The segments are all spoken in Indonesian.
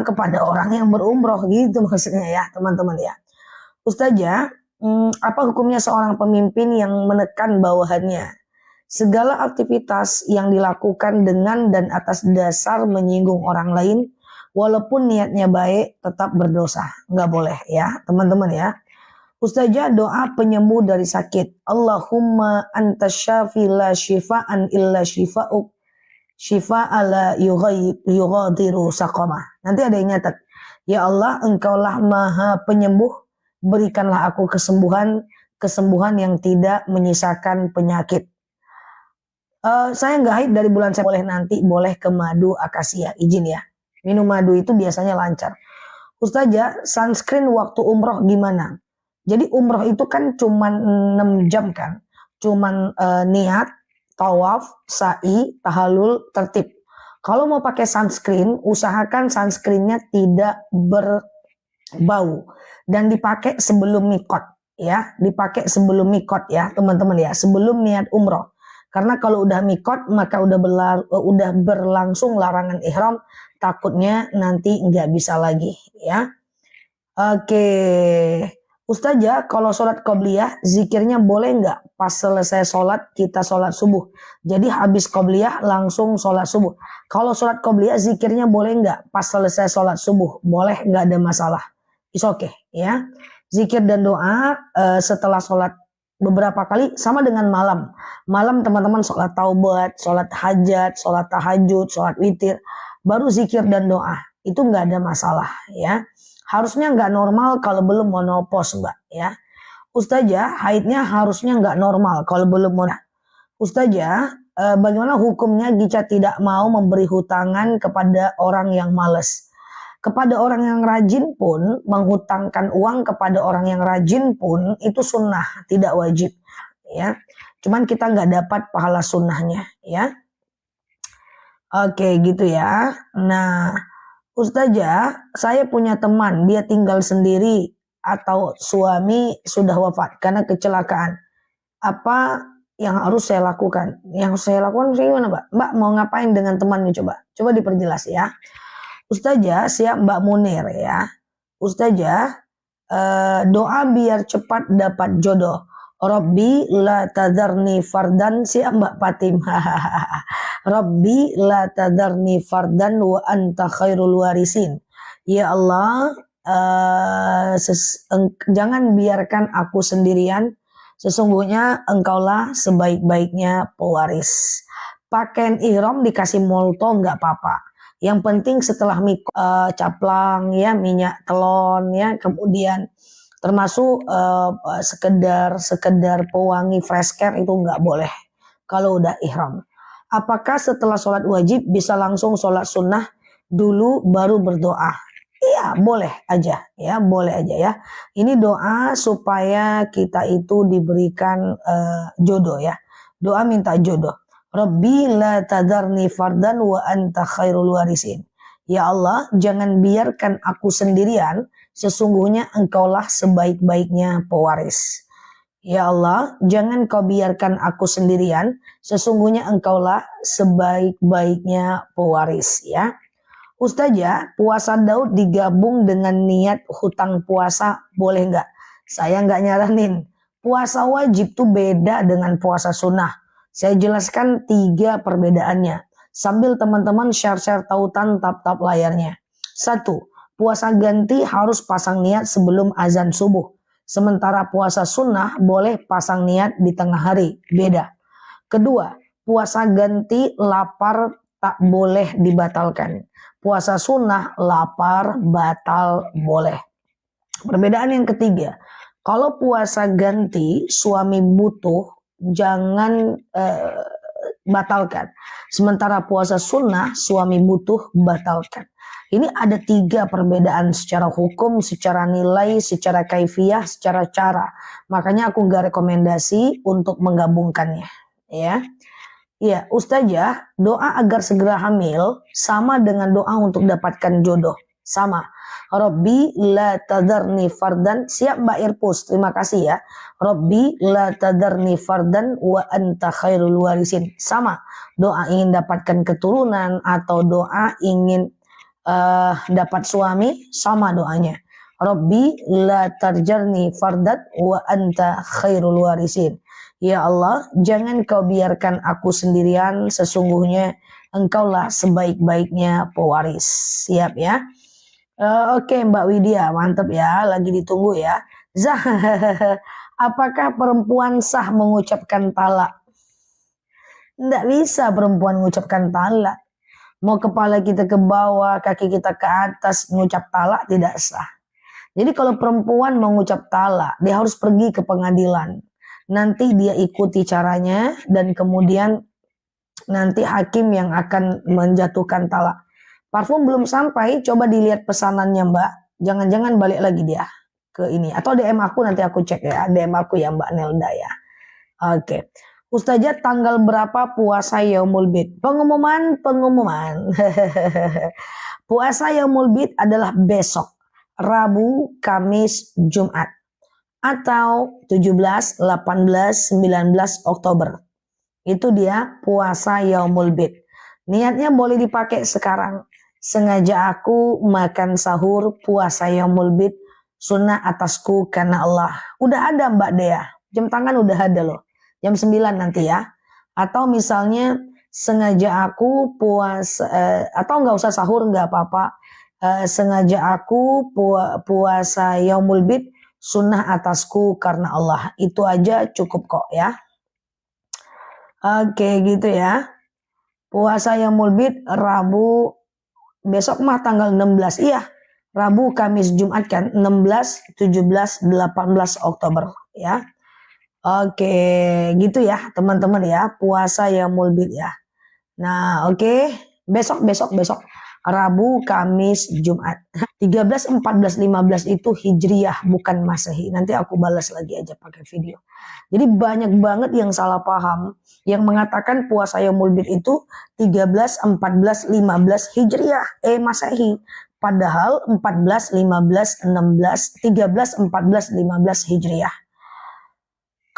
kepada orang yang berumroh gitu maksudnya ya teman-teman ya. Ustazah, apa hukumnya seorang pemimpin yang menekan bawahannya? Segala aktivitas yang dilakukan dengan dan atas dasar menyinggung orang lain, walaupun niatnya baik, tetap berdosa. Nggak boleh ya teman-teman ya. Ustazah, doa penyembuh dari sakit. Allahumma anta syafi la syifa'an illa syifa'uk. Syifa'a la yughadiru saqamah. Nanti ada yang nyatet. Ya Allah, engkaulah maha penyembuh. Berikanlah aku kesembuhan yang tidak menyisakan penyakit. Saya nggak haid dari bulan saya, boleh ke madu akasia, izin ya. Minum madu itu biasanya lancar. Ustazah, sunscreen waktu umroh gimana? Jadi umroh itu kan cuman 6 jam kan. Cuman niat, tawaf, sa'i, tahalul, tertib. Kalau mau pakai sunscreen, usahakan sunscreennya tidak berbau dan dipakai sebelum mikot ya, dipakai sebelum mikot ya teman-teman ya, sebelum niat umroh. Karena kalau udah mikot maka udah berlangsung larangan ihram, takutnya nanti nggak bisa lagi ya. Oke. Ustazah, kalau sholat qobliyah zikirnya boleh nggak pas selesai sholat kita sholat subuh? Jadi habis qobliyah langsung sholat subuh. Kalau sholat qobliyah zikirnya boleh nggak pas selesai sholat subuh? Boleh, nggak ada masalah. It's okay ya. Zikir dan doa setelah sholat beberapa kali sama dengan malam. Malam teman-teman sholat taubat, sholat hajat, sholat tahajud, sholat witir. Baru zikir dan doa. Itu nggak ada masalah ya. Harusnya nggak normal kalau belum menopause mbak ya. Ustazah, haidnya harusnya nggak normal kalau belum menopause. Ustazah, bagaimana hukumnya jika tidak mau memberi hutangan kepada orang yang malas? Kepada orang yang rajin pun, menghutangkan uang kepada orang yang rajin pun itu sunnah, tidak wajib ya. Cuman kita nggak dapat pahala sunnahnya ya. Oke gitu ya. Nah, Ustazah, saya punya teman, dia tinggal sendiri atau suami sudah wafat karena kecelakaan. Apa yang harus saya lakukan? Yang saya lakukan gimana, Mbak? Mbak mau ngapain dengan temannya coba? Coba diperjelas ya. Ustazah, siap Mbak Munir ya. Ustazah, doa biar cepat dapat jodoh. Rabbi la tadarni fardan, siap Mbak Patim. Rabbi la tadarni fardan wa anta khairul warisin. Ya Allah, jangan biarkan aku sendirian. Sesungguhnya engkaulah sebaik-baiknya pewaris. Pakaian ihram dikasih molto nggak apa-apa. Yang penting setelah caplang ya, minyak telon ya, kemudian termasuk sekedar pewangi fresh care itu nggak boleh kalau udah ihram. Apakah setelah sholat wajib bisa langsung sholat sunnah dulu baru berdoa? Iya boleh aja ya, boleh aja ya. Ini doa supaya kita itu diberikan jodoh ya. Doa minta jodoh. Rabbi la tadarni fardan wa anta khairul warisin. Ya Allah, jangan biarkan aku sendirian, sesungguhnya engkaulah sebaik-baiknya pewaris. Ya Allah, jangan kau biarkan aku sendirian, sesungguhnya engkaulah sebaik-baiknya pewaris ya. Ustazah, puasa Daud digabung dengan niat hutang puasa boleh nggak? Saya nggak nyaranin. Puasa wajib tuh beda dengan puasa sunnah. Saya jelaskan 3 perbedaannya. Sambil teman-teman share-share tautan tap-tap layarnya. 1. Puasa ganti harus pasang niat sebelum azan subuh. Sementara puasa sunnah boleh pasang niat di tengah hari. Beda. Kedua, puasa ganti lapar tak boleh dibatalkan. Puasa sunnah lapar batal boleh. Perbedaan yang ketiga, kalau puasa ganti suami butuh jangan batalkan. Sementara puasa sunnah suami butuh batalkan. Ini ada 3 perbedaan secara hukum, secara nilai, secara kaifiyah, secara cara. Makanya aku gak rekomendasi untuk menggabungkannya. Ya, ya Ustazah, doa agar segera hamil sama dengan doa untuk dapatkan jodoh. Sama. Rabbi la tadarni fardan, siap Mbak Irpus, terima kasih ya. Rabbi la tadarni fardan wa anta khairul warisin. Sama, doa ingin dapatkan keturunan atau doa ingin dapat suami, sama doanya. Rabbi la tarjarni fardat wa anta khairul warisin. Ya Allah, jangan kau biarkan aku sendirian, sesungguhnya engkaulah sebaik-baiknya pewaris. Siap ya? Oke Mbak Widya, mantap ya, lagi ditunggu ya. Zah, apakah perempuan sah mengucapkan talak? Nggak bisa perempuan mengucapkan talak. Mau kepala kita ke bawah, kaki kita ke atas, mengucap talak tidak sah. Jadi kalau perempuan mengucap talak, dia harus pergi ke pengadilan. Nanti dia ikuti caranya dan kemudian nanti hakim yang akan menjatuhkan talak. Parfum belum sampai, coba dilihat pesanannya Mbak. Jangan-jangan balik lagi dia ke ini. Atau DM aku, nanti aku cek ya. DM aku ya Mbak Nelda ya. Oke. Ustazah, tanggal berapa puasa Yaumul Bid? Pengumuman. Puasa Yaumul Bid adalah besok. Rabu, Kamis, Jumat. Atau 17, 18, 19 Oktober. Itu dia puasa Yaumul Bid. Niatnya boleh dipakai sekarang. Sengaja aku makan sahur puasa Yaumul Bid, sunnah atasku karena Allah. Udah ada Mbak Dea. Jam tangan udah ada loh. Jam 9 nanti ya. Atau misalnya sengaja aku puasa, atau nggak usah sahur nggak apa-apa. Sengaja aku puasa Yaumul Bid, sunnah atasku karena Allah. Itu aja cukup kok ya. Oke gitu ya. Puasa Yaumul Bid Rabu, besok mah tanggal 16. Iya, Rabu, Kamis, Jumat kan 16, 17, 18 Oktober ya. Oke, gitu ya teman-teman ya, puasa Yaumul Bid ya. Nah, oke. Besok Rabu, Kamis, Jumat. 13, 14, 15 itu Hijriyah bukan Masehi. Nanti aku balas lagi aja pakai video. Jadi banyak banget yang salah paham yang mengatakan puasa Yaumul Bid itu 13, 14, 15 Hijriyah, Masehi. Padahal 14, 15, 16, 13, 14, 15 Hijriyah.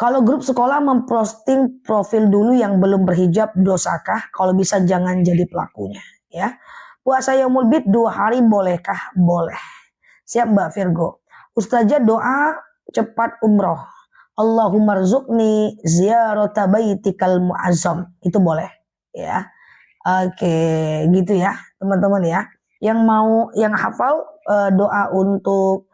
Kalau grup sekolah memposting profil dulu yang belum berhijab, dosakah? Kalau bisa jangan jadi pelakunya ya. Puasa Yaumul Bid 2 hari bolehkah? Boleh. Siap Mbak Virgo. Ustazah, doa cepat umroh. Allahumma rzuqni ziyarata baitikal mu'azzam. Itu boleh ya. Oke, gitu ya teman-teman ya. Yang hafal doa untuk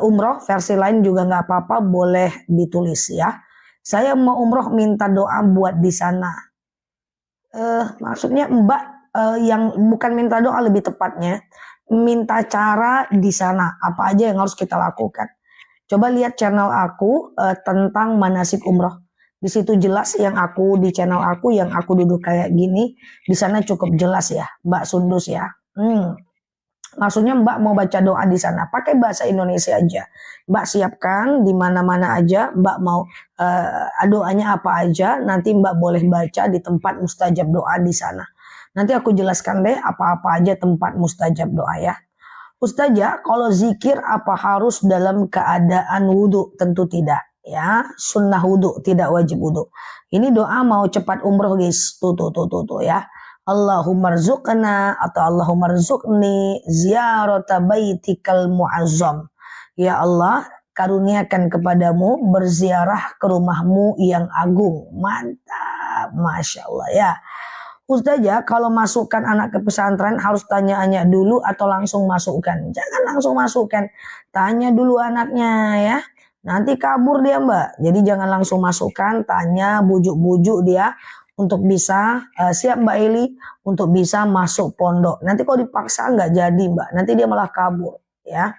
umroh versi lain juga nggak apa-apa, boleh ditulis ya. Saya mau umroh, minta doa buat di sana. Maksudnya Mbak yang bukan minta doa, lebih tepatnya minta cara di sana apa aja yang harus kita lakukan. Coba lihat channel aku tentang manasik umroh. Di situ jelas yang aku di channel aku yang aku duduk kayak gini, di sana cukup jelas ya, Mbak Sundus ya. Maksudnya Mbak mau baca doa di sana, pakai bahasa Indonesia aja. Mbak siapkan di mana-mana aja, Mbak mau doanya apa aja, nanti Mbak boleh baca di tempat mustajab doa di sana. Nanti aku jelaskan deh apa-apa aja tempat mustajab doa ya. Ustazah, kalau zikir apa harus dalam keadaan wudhu? Tentu tidak ya, sunnah wudhu, tidak wajib wudhu. Ini doa mau cepat umroh guys, tuh ya. Allahumma rzuqna atau Allahumma rzuqni ziyarata baitikal mu'azzam. Ya Allah, karuniakan kepadamu berziarah ke rumahmu yang agung. Mantap, Masya Allah ya. Ustazah, kalau masukkan anak ke pesantren harus tanya-tanya dulu atau langsung masukkan? Jangan langsung masukkan, tanya dulu anaknya ya. Nanti kabur dia Mbak. Jadi jangan langsung masukkan, tanya, bujuk-bujuk dia untuk bisa siap Mbak Eli untuk bisa masuk pondok. Nanti kalau dipaksa nggak jadi Mbak, nanti dia malah kabur ya.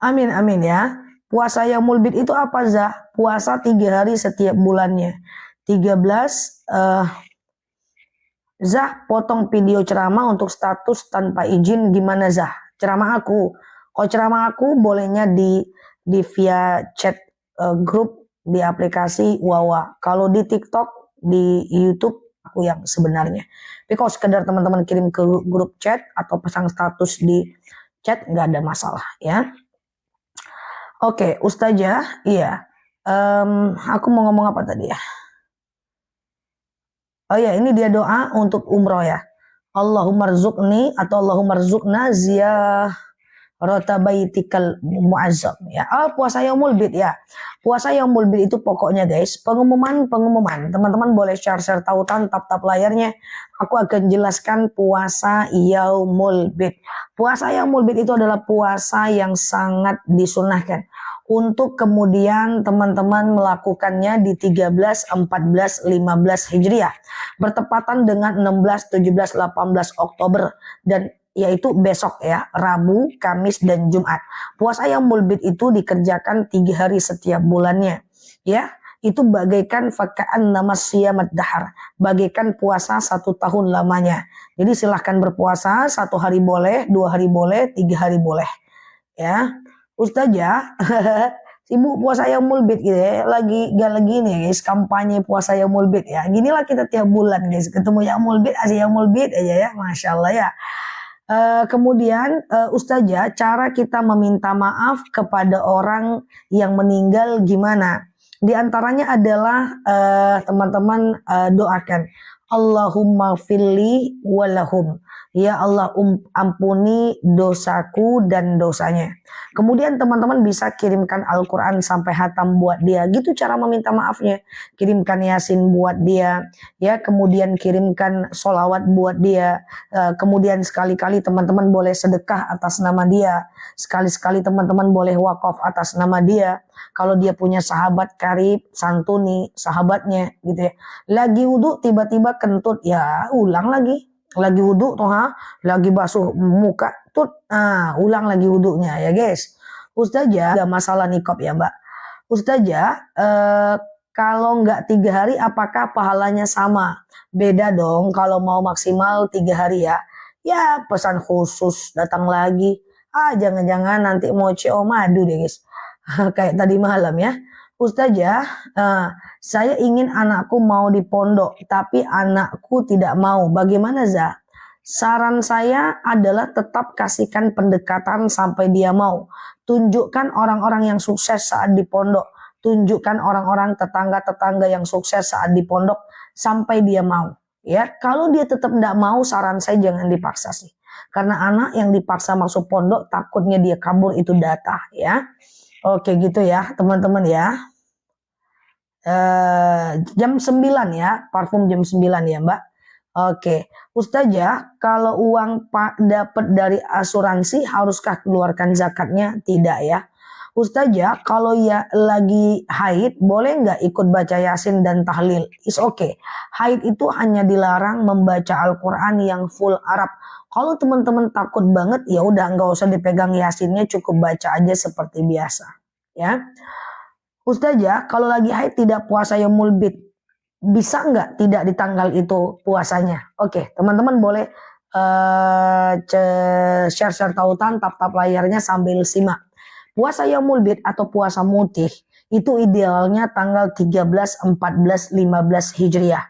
Amin ya. Puasa Yaumul Bid itu apa Zah? Puasa 3 hari setiap bulannya. 13 Zah, potong video ceramah untuk status tanpa izin gimana Zah? Ceramah aku. Kalau ceramah aku bolehnya di via chat grup di aplikasi Wawa. Kalau di TikTok, di YouTube aku yang sebenarnya. Tapi kalau sekedar teman-teman kirim ke grup chat atau pasang status di chat nggak ada masalah ya. Oke, Ustazah, iya. Aku mau ngomong apa tadi ya? Oh ya, ini dia doa untuk umroh ya. Allahumma rzuqni atau Allahumma rzuqna ziyarata baitikal muazzam ya. Puasa Yaumul Bid ya. Puasa Yaumul Bid itu pokoknya guys, pengumuman. Teman-teman boleh share tautan tap layarnya. Aku akan jelaskan puasa Yaumul Bid. Puasa Yaumul Bid itu adalah puasa yang sangat disunahkan untuk kemudian teman-teman melakukannya di 13, 14, 15 Hijriah. Bertepatan dengan 16, 17, 18 Oktober dan yaitu besok ya, Rabu, Kamis, dan Jumat. Puasa Yaumul Bid itu dikerjakan 3 hari setiap bulannya. Ya, itu bagaikan fakaan nama siyamat dahar, bagaikan puasa 1 tahun lamanya. Jadi silahkan berpuasa 1 hari boleh, 2 hari boleh, 3 hari boleh. Ya, Ustazah sibuk puasa Yaumul Bid gitu ya, lagi ini ya guys, kampanye puasa Yaumul Bid ya. Ginilah kita tiap bulan guys, ketemu Yaumul Bid, asih Yaumul Bid aja ya, Masya Allah ya. Kemudian Ustazah, cara kita meminta maaf kepada orang yang meninggal gimana? Di antaranya adalah teman-teman doakan Allahumma filli walahum. Ya Allah ampuni dosaku dan dosanya. Kemudian teman-teman bisa kirimkan Al-Quran sampai hatam buat dia. Gitu cara meminta maafnya. Kirimkan Yasin buat dia. Ya, kemudian kirimkan sholawat buat dia. Kemudian sekali-kali teman-teman boleh sedekah atas nama dia. Sekali-sekali teman-teman boleh wakaf atas nama dia. Kalau dia punya sahabat karib, santuni sahabatnya gitu ya. Lagi wudhu tiba-tiba kentut, ya ulang lagi. Lagi wudhu tuh lagi basuh muka tut, ulang lagi wudhunya ya guys. Ustazah, gak masalah nikop ya mbak. Ustazah, kalau nggak 3 hari apakah pahalanya sama? Beda dong kalau mau maksimal 3 hari ya. Ya pesan khusus datang lagi. Jangan-jangan nanti mau CO madu deh guys. Kayak tadi malam ya. Ustazah, saya ingin anakku mau di pondok, tapi anakku tidak mau. Bagaimana Zah? Saran saya adalah tetap kasihkan pendekatan sampai dia mau. Tunjukkan orang-orang yang sukses saat di pondok. Tunjukkan orang-orang tetangga-tetangga yang sukses saat di pondok sampai dia mau. Ya, kalau dia tetap tidak mau, saran saya jangan dipaksa sih. Karena anak yang dipaksa masuk pondok takutnya dia kabur itu data ya. Oke gitu ya teman-teman ya. Jam 9 ya, parfum jam 9 ya mbak. Oke, Ustazah, kalau uang Pak dapat dari asuransi haruskah keluarkan zakatnya? Tidak ya. Ustazah, kalau ya lagi haid boleh nggak ikut baca Yasin dan tahlil? Is okay. Haid itu hanya dilarang membaca Al-Quran yang full Arab. Kalau teman-teman takut banget ya udah nggak usah dipegang Yasinnya, cukup baca aja seperti biasa. Ya, Ustazah, kalau lagi haid tidak puasa Yaumul Bid, bisa nggak tidak di tanggal itu puasanya? Oke, teman-teman boleh share tautan, tap layarnya sambil simak. Puasa Yaumul Bid atau puasa mutih itu idealnya tanggal 13, 14, 15 Hijriah.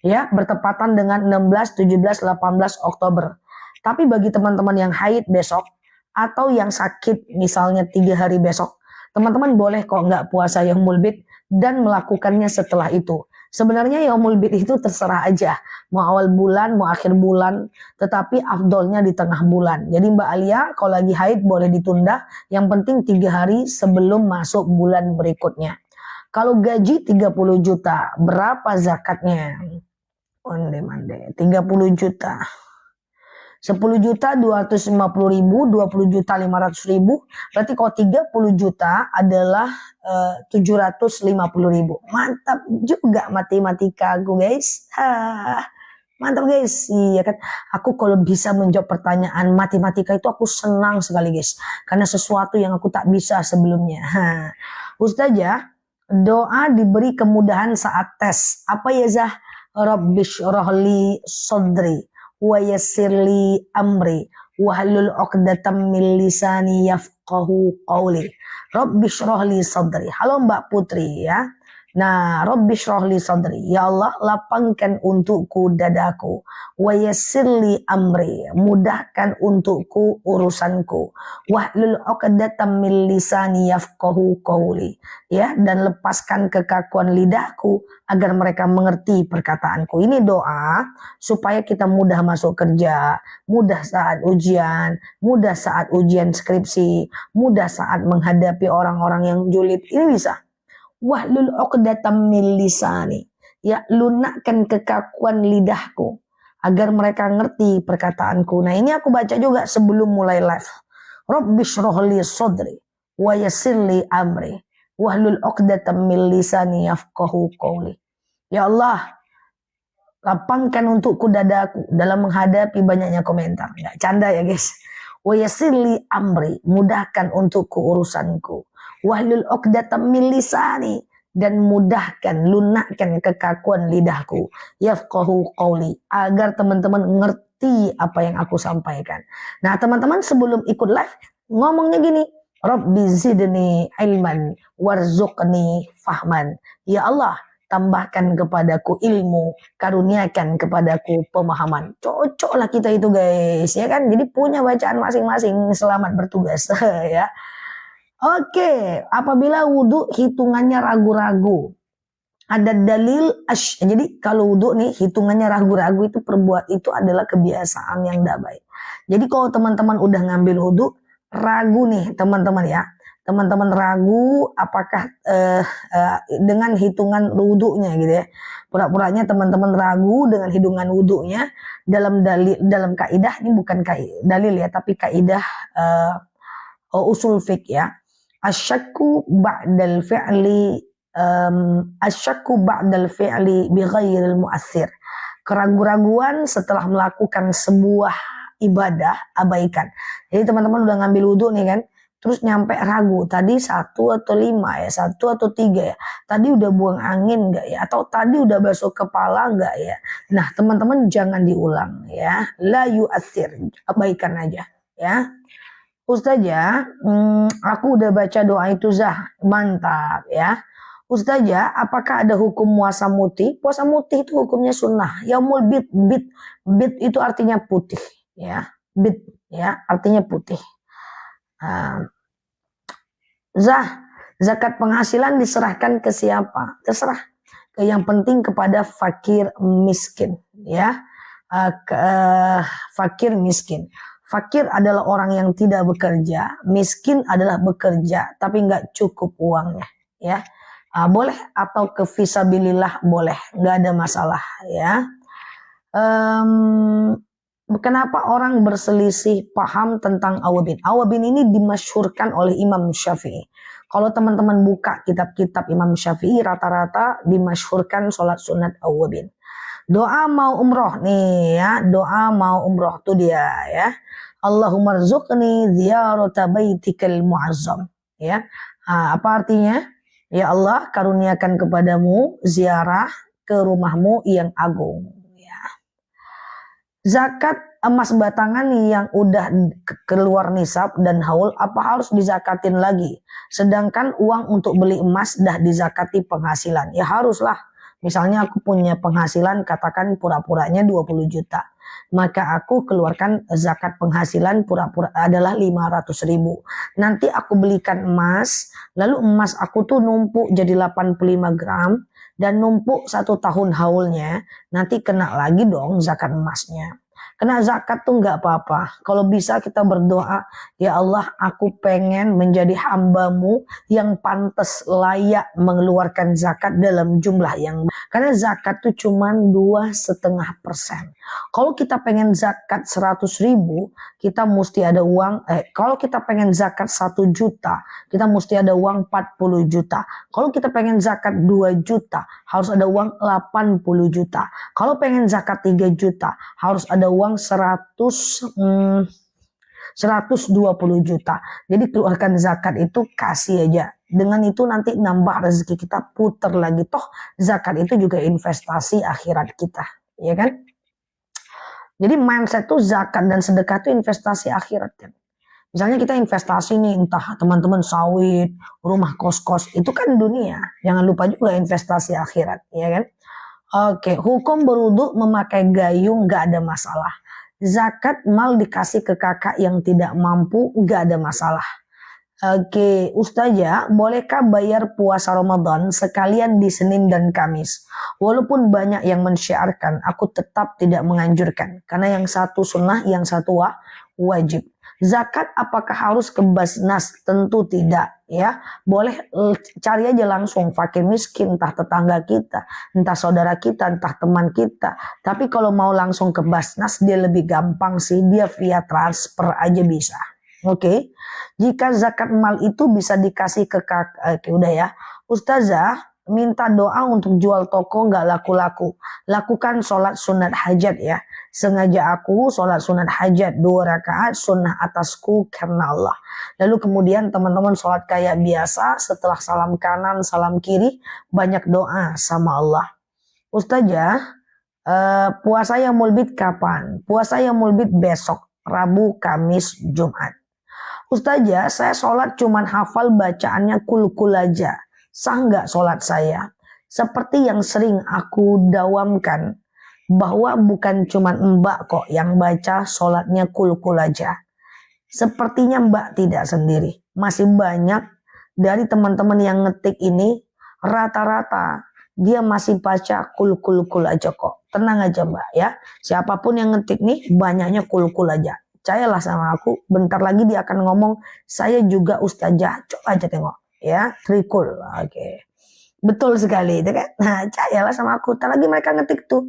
Ya, bertepatan dengan 16, 17, 18 Oktober. Tapi bagi teman-teman yang haid besok atau yang sakit misalnya 3 hari besok, teman-teman boleh kok nggak puasa Yaumul Bid dan melakukannya setelah itu. Sebenarnya Yaumul Bid itu terserah aja. Mau awal bulan, mau akhir bulan. Tetapi afdolnya di tengah bulan. Jadi Mbak Alia kalau lagi haid boleh ditunda. Yang penting 3 hari sebelum masuk bulan berikutnya. Kalau gaji 30 juta, berapa zakatnya? Onde-mande, 30 juta. 10 juta 250 ribu, 20 juta 500 ribu, berarti kalau 30 juta adalah 750 ribu. Mantap juga matematika aku guys. Mantap guys, iya kan. Aku kalau bisa menjawab pertanyaan matematika itu aku senang sekali guys. Karena sesuatu yang aku tak bisa sebelumnya. Ustazah, doa diberi kemudahan saat tes. Apa ya Zah? Rabbish rohli sodri wa yassirli amri wahlul 'uqdatam min lisani yafqahu qawli. Rabbi shrahli sadri. Halo Mbak Putri ya. Nah, Rabbi shrahli sadri. Ya Allah, lapangkan untukku dadaku. Wa yassirli amri. Mudahkan untukku urusanku. Wahlul 'uqdatam min lisani yafqahu qawli. Ya, dan lepaskan kekakuan lidahku agar mereka mengerti perkataanku. Ini doa supaya kita mudah masuk kerja, mudah saat ujian, mudah saat ujian skripsi, mudah saat menghadapi orang-orang yang julid. Ini bisa. Wahlul 'uqdatam min lisani. Ya, lunakkan kekakuan lidahku agar mereka ngerti perkataanku. Nah, ini aku baca juga sebelum mulai live. Rabbi shrahli sadri wa yassirli amri wahlul 'uqdatam min lisani yafqahu qawli. Ya Allah, lapangkan untukku dadaku dalam menghadapi banyaknya komentar. Nggak canda ya guys. Wa yassirli amri, mudahkan untukku urusanku. Wahlul 'uqdatam min lisani, dan mudahkan, lunakkan kekakuan lidahku. Yafqahu qawli, agar teman-teman ngerti apa yang aku sampaikan. Nah, teman-teman sebelum ikut live ngomongnya gini, Rabbi zidni ilman warzuqni fahman. Ya Allah, tambahkan kepadaku ilmu, karuniakan kepadaku pemahaman. Cocoklah kita itu guys, ya kan? Jadi punya bacaan masing-masing. Selamat bertugas ya. Oke, apabila wudhu hitungannya ragu-ragu, ada dalil jadi kalau wudhu nih hitungannya ragu-ragu, itu itu adalah kebiasaan yang tidak baik. Jadi kalau teman-teman udah ngambil wudhu ragu nih teman-teman ya, teman-teman ragu apakah dengan hitungan wudhunya gitu ya, pura-puranya teman-teman ragu dengan hitungan wudhunya. Dalam kaidah, ini bukan dalil ya, tapi kaidah usul fiqh ya. Asyakku ba'dal fi'li bi ghairil mu'athir. Keraguan-raguan setelah melakukan sebuah ibadah, abaikan. Jadi teman-teman udah ngambil wudhu nih kan, terus nyampe ragu, tadi 1 atau 5 ya, 1 atau 3 ya, tadi udah buang angin gak ya, atau tadi udah basuh kepala gak ya. Nah teman-teman jangan diulang ya, la yu'athir, abaikan aja ya. Ustazah, aku udah baca doa itu Zah, mantap ya. Ustazah, apakah ada hukum puasa mutih? Puasa mutih itu hukumnya sunnah. Yaumul bid itu artinya putih ya. Bid ya, artinya putih. Zah, zakat penghasilan diserahkan ke siapa? Terserah. Yang penting kepada fakir miskin ya. Fakir miskin. Fakir adalah orang yang tidak bekerja, miskin adalah bekerja tapi nggak cukup uangnya, ya. Boleh atau ke fisabilillah boleh, nggak ada masalah, ya. Kenapa orang berselisih paham tentang awabin? Awabin ini dimasyhurkan oleh Imam Syafi'i. Kalau teman-teman buka kitab-kitab Imam Syafi'i, rata-rata dimasyhurkan sholat sunat awabin. Doa mau umroh nih ya, doa mau umroh tuh dia ya. Allahumma rzuqni ziyarata baitikal mu'azzam ya. Apa artinya? Ya Allah, karuniakan kepadamu ziarah ke rumahmu yang agung ya. Zakat emas batangan yang udah keluar nisab dan haul, apa harus dizakatin lagi? Sedangkan uang untuk beli emas dah dizakati penghasilan. Ya haruslah. Misalnya aku punya penghasilan katakan pura-puranya 20 juta. Maka aku keluarkan zakat penghasilan pura-pura adalah 500.000. Nanti aku belikan emas, lalu emas aku tuh numpuk jadi 85 gram dan numpuk 1 tahun haulnya, nanti kena lagi dong zakat emasnya. Kena zakat tuh nggak apa-apa. Kalau bisa kita berdoa, ya Allah, aku pengen menjadi hambamu yang pantas layak mengeluarkan zakat dalam jumlah yang, karena zakat tuh cuma 2,5%. Kalau kita pengen zakat 100.000, kita mesti ada uang. Kalau kita pengen zakat 1 juta, kita mesti ada uang 40 juta. Kalau kita pengen zakat 2 juta, harus ada uang 80 juta. Kalau pengen zakat 3 juta, harus ada uang 120 juta. Jadi keluarkan zakat itu, kasih aja. Dengan itu nanti nambah rezeki kita, puter lagi. Toh zakat itu juga investasi akhirat kita, ya kan? Jadi mindset tuh zakat dan sedekah itu investasi akhirat kan. Misalnya kita investasi nih, entah teman-teman sawit, rumah kos-kos, itu kan dunia. Jangan lupa juga investasi akhirat, ya kan? Oke, hukum berwudu memakai gayung gak ada masalah. Zakat mal dikasih ke kakak yang tidak mampu gak ada masalah. Oke, Ustazah, bolehkah bayar puasa Ramadan sekalian di Senin dan Kamis? Walaupun banyak yang mensyiarkan, aku tetap tidak menganjurkan. Karena yang satu sunnah, yang satu wajib. Zakat apakah harus ke Basnas? Tentu tidak, ya. Boleh cari aja langsung fakir miskin, entah tetangga kita, entah saudara kita, entah teman kita. Tapi kalau mau langsung ke Basnas, dia lebih gampang sih, dia via transfer aja bisa. Oke, jika zakat mal itu bisa dikasih ke kakak, udah ya. Ustazah, minta doa untuk jual toko nggak laku-laku. Lakukan sholat sunat hajat ya. Sengaja aku sholat sunat hajat 2 rakaat sunnah atasku karena Allah. Lalu kemudian teman-teman sholat kayak biasa, setelah salam kanan, salam kiri, banyak doa sama Allah. Ustazah, puasa yang mulbit kapan? Puasa yang mulbit besok, Rabu, Kamis, Jumat. Ustazah, saya sholat cuman hafal bacaannya kul-kul aja. Sah nggak sholat saya? Seperti yang sering aku dawamkan, bahwa bukan cuman mbak kok yang baca sholatnya kul-kul aja. Sepertinya mbak tidak sendiri. Masih banyak dari teman-teman yang ngetik ini, rata-rata dia masih baca kul-kul-kul aja kok. Tenang aja mbak ya. Siapapun yang ngetik nih, banyaknya kul-kul aja. Percayalah sama aku, bentar lagi dia akan ngomong, saya juga ustazah, coba aja tengok, ya, trikul, oke. Betul sekali, itu kan? Nah, percayalah sama aku, ntar lagi mereka ngetik tuh,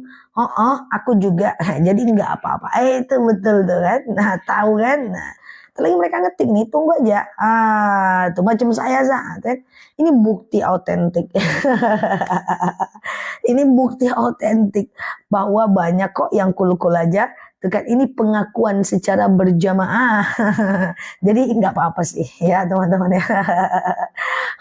aku juga, jadi nggak apa-apa, itu betul tuh kan, nah tahu kan, nah, ntar lagi mereka ngetik nih, tunggu aja, tuh macam saya kan? Ini bukti autentik, ini bukti autentik bahwa banyak kok yang kul-kul aja. Dekat ini pengakuan secara berjamaah. Jadi nggak apa-apa sih ya teman-teman ya.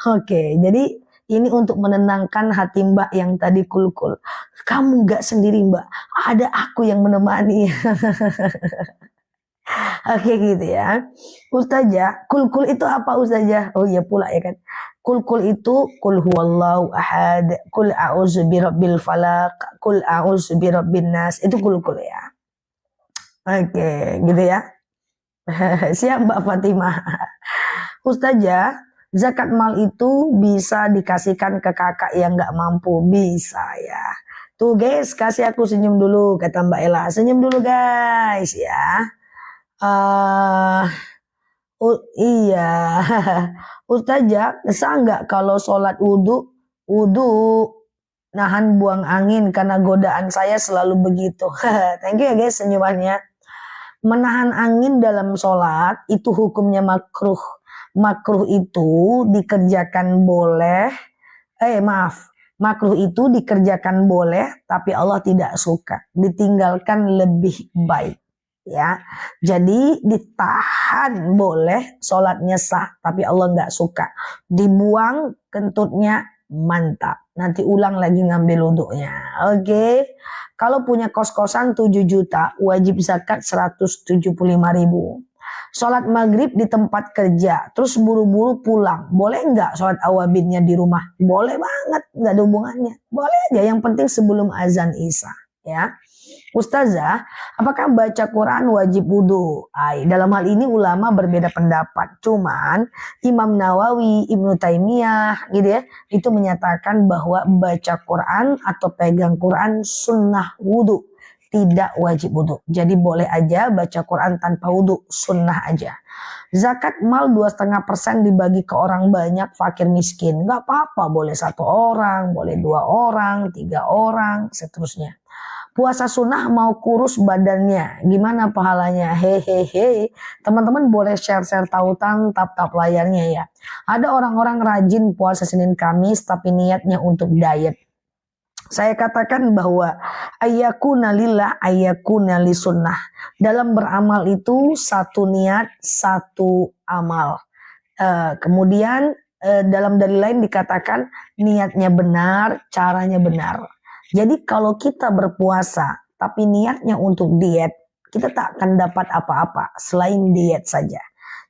Oke, jadi ini untuk menenangkan hati mbak yang tadi kul-kul. Kamu nggak sendiri mbak, ada aku yang menemani. Oke gitu ya. Ustazah, kul-kul itu apa Ustazah? Oh iya pula ya kan. Kul-kul itu kul huwallahu ahad, kul a'udzu birabbil falaq, kul a'udzu birabbin nas. Itu kul-kul ya. Oke, gitu ya. Siap Mbak Fatimah. Ustazah, zakat mal itu bisa dikasihkan ke kakak yang nggak mampu. Bisa ya. Tuh guys, kasih aku senyum dulu, kata Mbak Ella. Senyum dulu guys ya. Iya. Ustazah, sah nggak kalau sholat wudhu nahan buang angin karena godaan saya selalu begitu. Thank you ya guys senyumannya. Menahan angin dalam sholat itu hukumnya makruh. Makruh itu dikerjakan boleh. Makruh itu dikerjakan boleh, tapi Allah tidak suka. Ditinggalkan lebih baik. Ya, jadi ditahan boleh, sholatnya sah, tapi Allah nggak suka. Dibuang kentutnya mantap. Nanti ulang lagi ngambil wudhunya. Oke. Kalau punya kos-kosan 7 juta, wajib zakat 175.000. Sholat maghrib di tempat kerja, terus buru-buru pulang. Boleh nggak sholat awabinnya di rumah? Boleh banget, nggak ada hubungannya. Boleh aja, yang penting sebelum azan isya. Ya. Ustazah, apakah baca Quran wajib wudhu? Dalam hal ini ulama berbeda pendapat. Cuman Imam Nawawi, Ibnu Taimiyah gitu ya, itu menyatakan bahwa baca Quran atau pegang Quran sunnah wudhu, tidak wajib wudhu. Jadi boleh aja baca Quran tanpa wudhu, sunnah aja. Zakat mal 2,5% dibagi ke orang banyak, fakir miskin. Gak apa-apa, boleh 1 orang, boleh 2 orang, 3 orang, seterusnya. Puasa sunnah mau kurus badannya, gimana pahalanya? Hehehe, teman-teman boleh share-share tautan tap-tap layarnya ya. Ada orang-orang rajin puasa Senin Kamis tapi niatnya untuk diet. Saya katakan bahwa ayyakuna lillah ayyakuna li sunnah. Dalam beramal itu satu niat, satu amal. Kemudian dalam dalil lain dikatakan niatnya benar, caranya benar. Jadi kalau kita berpuasa tapi niatnya untuk diet, kita tak akan dapat apa-apa selain diet saja.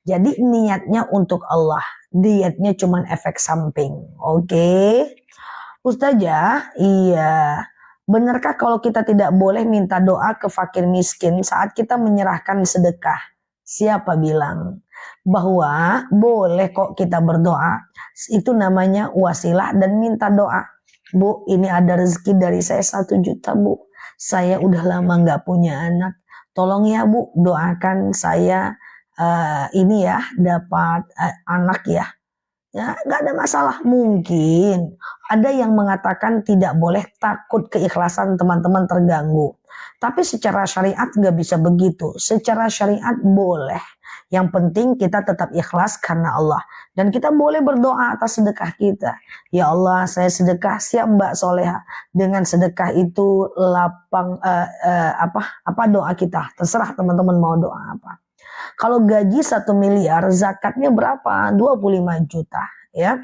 Jadi niatnya untuk Allah, dietnya cuman efek samping. Oke. Ustazah, iya. Benarkah kalau kita tidak boleh minta doa ke fakir miskin saat kita menyerahkan sedekah? Siapa bilang? Bahwa boleh kok kita berdoa. Itu namanya wasilah dan minta doa. Bu, ini ada rezeki dari saya 1 juta, Bu. Saya udah lama nggak punya anak. Tolong ya, Bu, doakan saya ini ya, dapat anak ya. Ya, nggak ada masalah. Mungkin ada yang mengatakan tidak boleh, takut keikhlasan teman-teman terganggu. Tapi secara syariat nggak bisa begitu. Secara syariat boleh. Yang penting kita tetap ikhlas karena Allah. Dan kita boleh berdoa atas sedekah kita. Ya Allah, saya sedekah, siap Mbak Soleha. Dengan sedekah itu lapang apa doa kita. Terserah teman-teman mau doa apa. Kalau gaji 1 miliar, zakatnya berapa? 25 juta. Ya,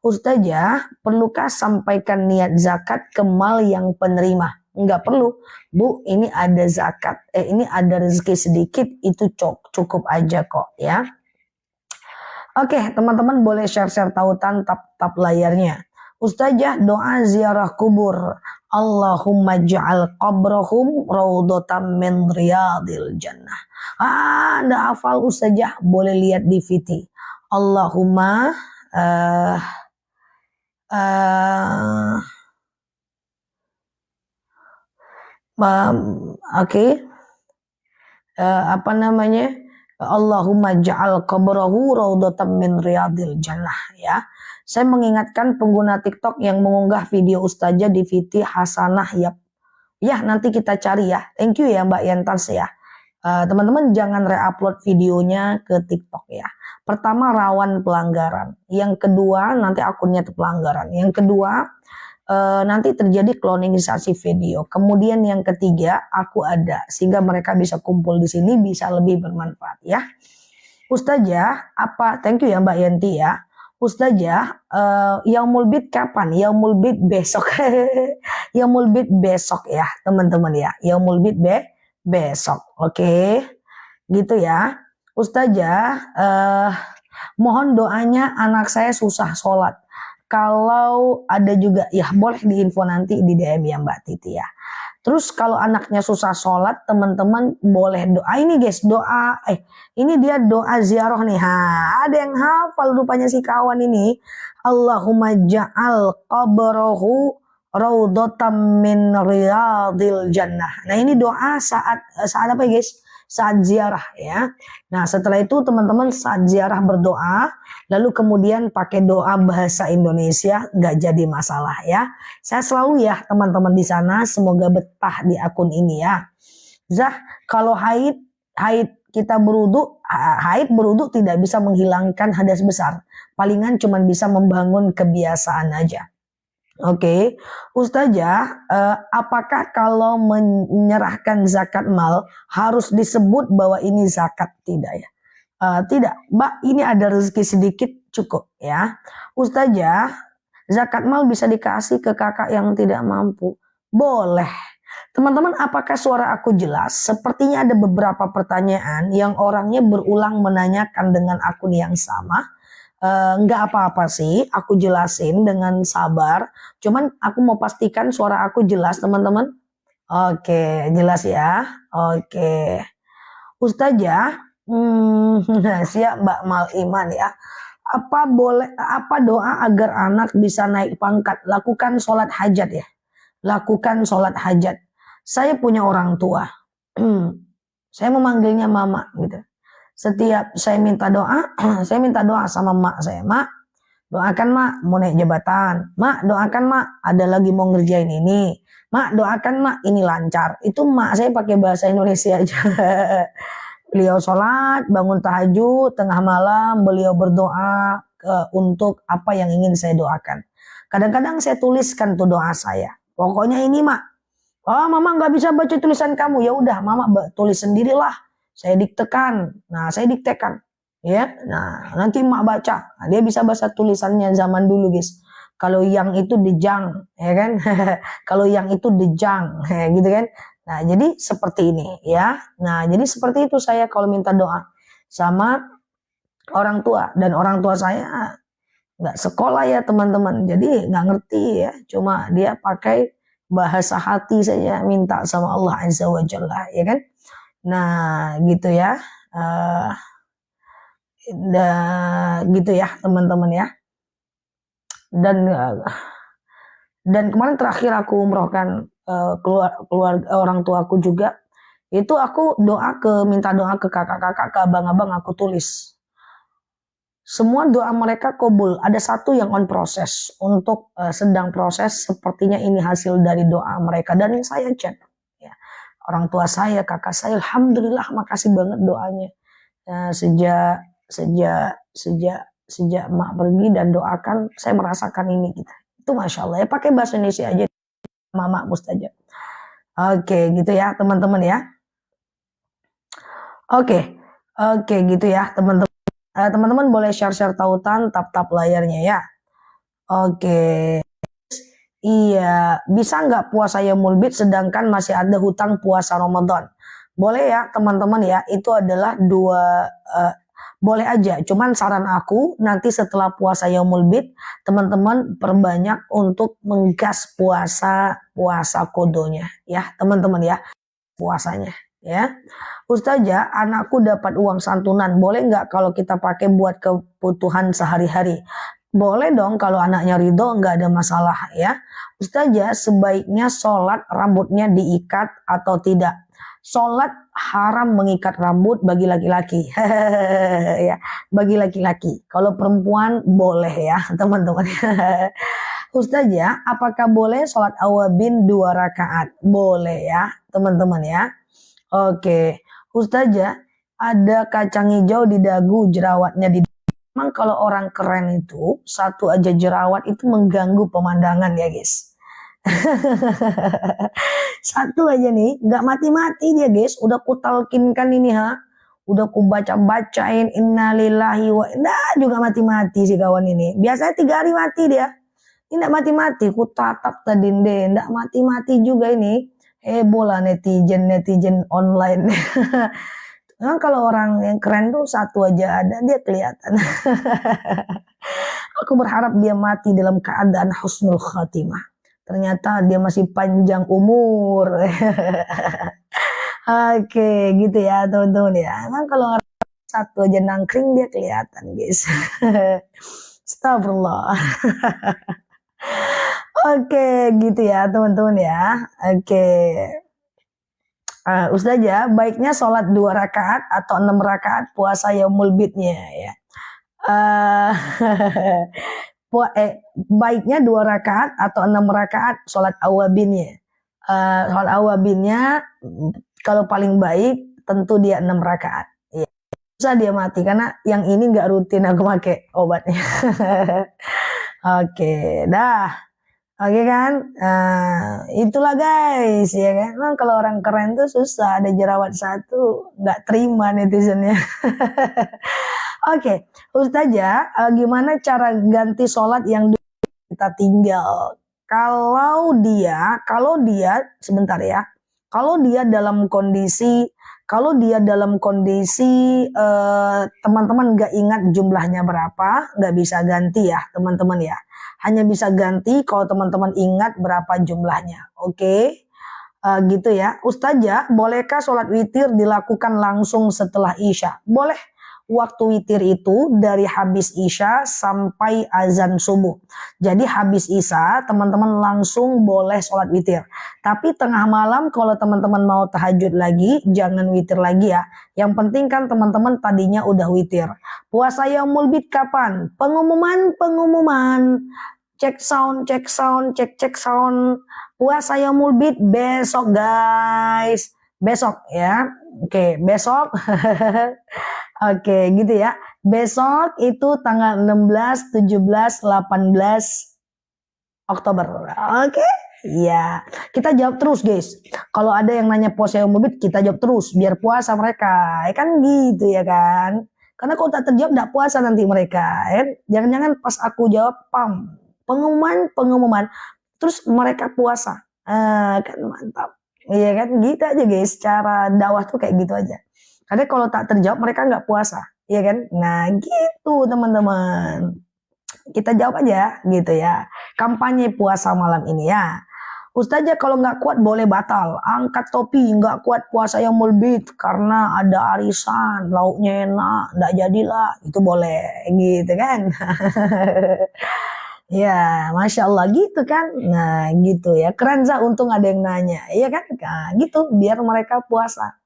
Ustazah, perlukah sampaikan niat zakat ke mal yang penerima? Enggak perlu. Bu, ini ada zakat. Ini ada rezeki sedikit, itu cukup aja kok ya. Oke, teman-teman boleh share-share tautan tap layarnya. Ustazah, doa ziarah kubur. Allahumma ja'al qabrahum raudhatan min riyadil jannah. Anda hafal Ustazah, boleh lihat di VT. Allahumma oke. Apa namanya? Allahumma ja'al qabrahu raudhatan min riyadil jannah ya. Saya mengingatkan pengguna TikTok yang mengunggah video Ustazah di VT Hasanah ya. Ya, nanti kita cari ya. Thank you ya Mbak Yentans ya. Teman-teman jangan re-upload videonya ke TikTok ya. Pertama, rawan pelanggaran. Yang kedua, nanti akunnya itu pelanggaran. Yang kedua, nanti terjadi klonisasi video. Kemudian yang ketiga, aku ada sehingga mereka bisa kumpul di sini, bisa lebih bermanfaat ya. Ustazah, thank you ya Mbak Yanti ya. Ustazah, Yaumul Bid kapan? Yaumul Bid besok. Yaumul Bid besok ya teman-teman ya. Yaumul Bid besok. Oke. Gitu ya. Ustazah, mohon doanya, anak saya susah sholat. Kalau ada juga ya boleh diinfo nanti di DM ya Mbak Titi ya. Terus kalau anaknya susah sholat, teman-teman boleh doa. Ini guys, doa. Ini dia doa ziarah nih. Ada yang hafal rupanya si kawan ini. Allahumma ja'al qabrahu raudhatan min riyadil jannah. Nah ini doa saat apa ya guys? Saat ziarah ya. Nah setelah itu teman-teman saat ziarah berdoa, lalu kemudian pakai doa bahasa Indonesia, nggak jadi masalah ya. Saya selalu ya teman-teman di sana, semoga betah di akun ini ya. Zah, kalau haid kita haid berudu tidak bisa menghilangkan hadas besar. Palingan cuma bisa membangun kebiasaan aja. Oke, Ustazah, apakah kalau menyerahkan zakat mal harus disebut bahwa ini zakat? Tidak ya. Tidak, Mbak, ini ada rezeki sedikit cukup ya. Ustazah, zakat mal bisa dikasih ke kakak yang tidak mampu. Boleh. Teman-teman, apakah suara aku jelas? Sepertinya ada beberapa pertanyaan yang orangnya berulang menanyakan dengan akun yang sama. Nggak apa-apa sih, aku jelasin dengan sabar. Cuman aku mau pastikan suara aku jelas teman-teman. Oke, jelas ya. Oke. Ustazah, siap Mbak Mal Iman ya. Apa doa agar anak bisa naik pangkat? Lakukan sholat hajat ya. Lakukan sholat hajat. Saya punya orang tua. Saya memanggilnya mama gitu. Setiap saya minta doa, saya minta doa sama mak saya. Mak, doakan mak mau naik jabatan. Mak, doakan mak ada lagi mau ngerjain ini. Mak, doakan mak ini lancar. Itu mak saya pakai bahasa Indonesia aja. Beliau sholat, bangun tahajud, tengah malam beliau berdoa untuk apa yang ingin saya doakan. Kadang-kadang saya tuliskan tuh doa saya. Pokoknya ini mak. Oh mama nggak bisa baca tulisan kamu. Ya udah mama tulis sendirilah. Saya diktekan. Nah, saya diktekan. Ya. Nah, nanti mak baca. Nah, dia bisa baca tulisannya zaman dulu, guys. Kalau yang itu dejang, ya kan? Kalau yang itu dejang, gitu kan? Nah, jadi seperti ini, ya. Nah, jadi seperti itu saya kalau minta doa sama orang tua, dan orang tua saya nggak sekolah ya teman-teman, jadi nggak ngerti ya, cuma dia pakai bahasa hati saja minta sama Allah Azza wa Jalla, ya kan. Nah gitu ya, eh gitu ya teman-teman ya. Dan kemarin terakhir aku umrohkan keluarga orang tuaku juga, itu aku minta doa ke kakak-kakak, ke abang-abang, aku tulis semua doa mereka kabul. Ada satu yang on proses, untuk sedang proses, sepertinya ini hasil dari doa mereka. Dan saya chat ya, orang tua saya, kakak saya, alhamdulillah, makasih banget doanya. Sejak sejak sejak sejak mak pergi dan doakan, saya merasakan ini kita. Itu masya Allah ya, pakai bahasa Indonesia aja, mama mustajab. Oke gitu ya teman-teman ya. Oke gitu ya teman-teman. Teman-teman boleh share-share tautan, tap-tap layarnya ya. Oke. Iya, bisa nggak puasa Yaumul Bid sedangkan masih ada hutang puasa Ramadan? Boleh ya teman-teman ya, itu adalah boleh aja. Cuman saran aku nanti setelah puasa Yaumul Bid, teman-teman perbanyak untuk menggas puasa kodonya ya teman-teman ya, puasanya ya. Ustazah, anakku dapat uang santunan, boleh nggak kalau kita pakai buat kebutuhan sehari-hari? Boleh dong kalau anaknya ridho, nggak ada masalah ya. Ustazah, sebaiknya sholat rambutnya diikat atau tidak? Sholat haram mengikat rambut bagi laki-laki. Ya, bagi laki-laki. Kalau perempuan boleh ya teman-teman. Ustazah, apakah boleh sholat awabin 2 rakaat? Boleh ya teman-teman ya. Oke, Ustazah, ada kacang hijau di dagu, jerawatnya di. Memang kalau orang keren itu, satu aja jerawat itu mengganggu pemandangan ya guys. Satu aja nih, nggak mati-mati dia guys. Udah kutalkinkan ini ha. Udah kubaca-bacain innalillahi wa inna, juga mati-mati si kawan ini. Biasanya 3 hari mati dia. Ini nggak mati-mati, kutatap tadi deh, nggak mati-mati juga ini. Heboh lah netizen online. Nah, kalau orang yang keren tuh satu aja ada, dia kelihatan. Aku berharap dia mati dalam keadaan husnul khatimah. Ternyata dia masih panjang umur. Oke, gitu ya teman-teman ya. Emang kalau orang satu aja nangkring dia kelihatan guys. Astagfirullah. Oke, gitu ya teman-teman ya. Oke. Ustazah, baiknya sholat 2 rakaat atau 6 rakaat puasa Yaumul Bidnya ya. Uh, baiknya 2 rakaat atau 6 rakaat sholat awabinnya. Sholat awabinnya kalau paling baik tentu dia 6 rakaat. Ya. Bisa dia mati karena yang ini nggak rutin aku pakai obatnya. Oke, dah. Oke kan, itulah guys ya kan. Nah, kalau orang keren tuh susah, ada jerawat satu nggak terima netizennya. Oke, Ustazah, gimana cara ganti sholat yang kita tinggal? Kalau dia sebentar ya, kalau dia dalam kondisi teman-teman nggak ingat jumlahnya berapa, nggak bisa ganti ya teman-teman ya. Hanya bisa ganti kalau teman-teman ingat berapa jumlahnya. Oke, gitu ya. Ustazah, bolehkah sholat witir dilakukan langsung setelah Isya? Boleh. Waktu witir itu dari habis Isya sampai azan subuh. Jadi habis Isya teman-teman langsung boleh sholat witir. Tapi tengah malam kalau teman-teman mau tahajud lagi, jangan witir lagi ya. Yang penting kan teman-teman tadinya udah witir. Puasa Yaumul Bid kapan? Pengumuman. Cek sound. Puasa Yaumul Bid besok guys. Besok ya. Oke, besok. Oke, gitu ya. Besok itu tanggal 16, 17, 18 Oktober. Oke? Iya. Kita jawab terus, guys. Kalau ada yang nanya puasa Yaumul Bid, kita jawab terus biar puasa mereka. Ya kan gitu ya kan? Karena kalau tak terjawab enggak puasa nanti mereka, ya. Jangan-jangan pas aku jawab pengumuman terus mereka puasa. Kan mantap. Iya kan? Gitu aja, guys. Cara dakwah tuh kayak gitu aja. Karena kalau tak terjawab mereka nggak puasa. ya kan? Nah, gitu teman-teman. Kita jawab aja gitu ya. Kampanye puasa malam ini ya. Ustazah kalau nggak kuat boleh batal. Angkat topi nggak kuat puasa yang mulbit karena ada arisan, lauknya enak, nggak jadilah. Itu boleh gitu kan. Ya, Masya Allah gitu kan. Nah gitu ya. Keren Zah, untung ada yang nanya. Iya kan? Nah, gitu biar mereka puasa.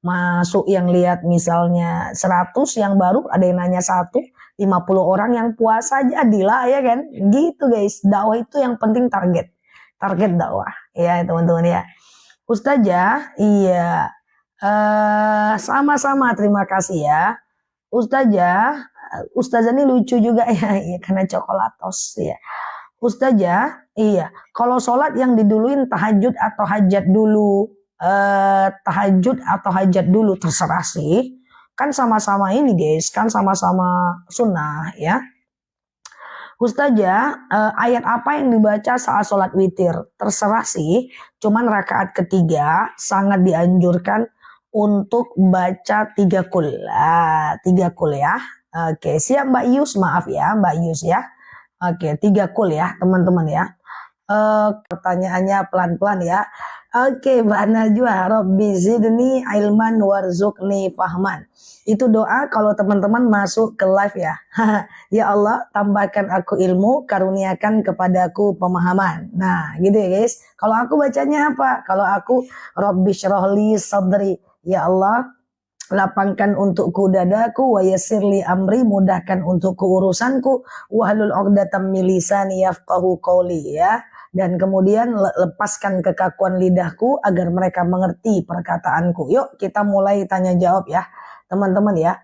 Masuk yang lihat misalnya 100 yang baru ada yang nanya 50 orang yang puasa jadilah ya kan. Gitu guys. Dakwah itu yang penting target dakwah ya teman-teman ya. Ustazah, iya, sama-sama terima kasih ya. Ustazah ini lucu juga ya, iya, karena coklatos ya. Ustazah, iya, kalau sholat yang diduluin tahajud atau hajat dulu, tahajud atau hajat dulu terserah sih. Kan sama-sama ini guys, kan sama-sama sunnah ya. Ustazah, ayat apa yang dibaca saat sholat witir? Terserah sih, cuman rakaat ketiga sangat dianjurkan untuk baca 3 kul. 3 kul ya. Oke, siap Mbak Yus, maaf ya Mbak Yus ya. Oke, 3 kul ya teman-teman ya. Pertanyaannya pelan-pelan ya. Oke, Mbak Najwa, Rabbi zidni ilman warzuqni fahman. Itu doa kalau teman-teman masuk ke live ya. Ya Allah, tambahkan aku ilmu, karuniakan kepadaku pemahaman. Nah, gitu ya guys. Kalau aku bacanya apa? Kalau aku Rabbi syrahli sadri. Ya Allah, lapangkan untukku dadaku, wa yassirli amri, mudahkan untukku urusanku, wahlul 'uqdatam min lisani yafqahu qawli ya. Dan kemudian lepaskan kekakuan lidahku agar mereka mengerti perkataanku. Yuk kita mulai tanya jawab ya teman-teman ya.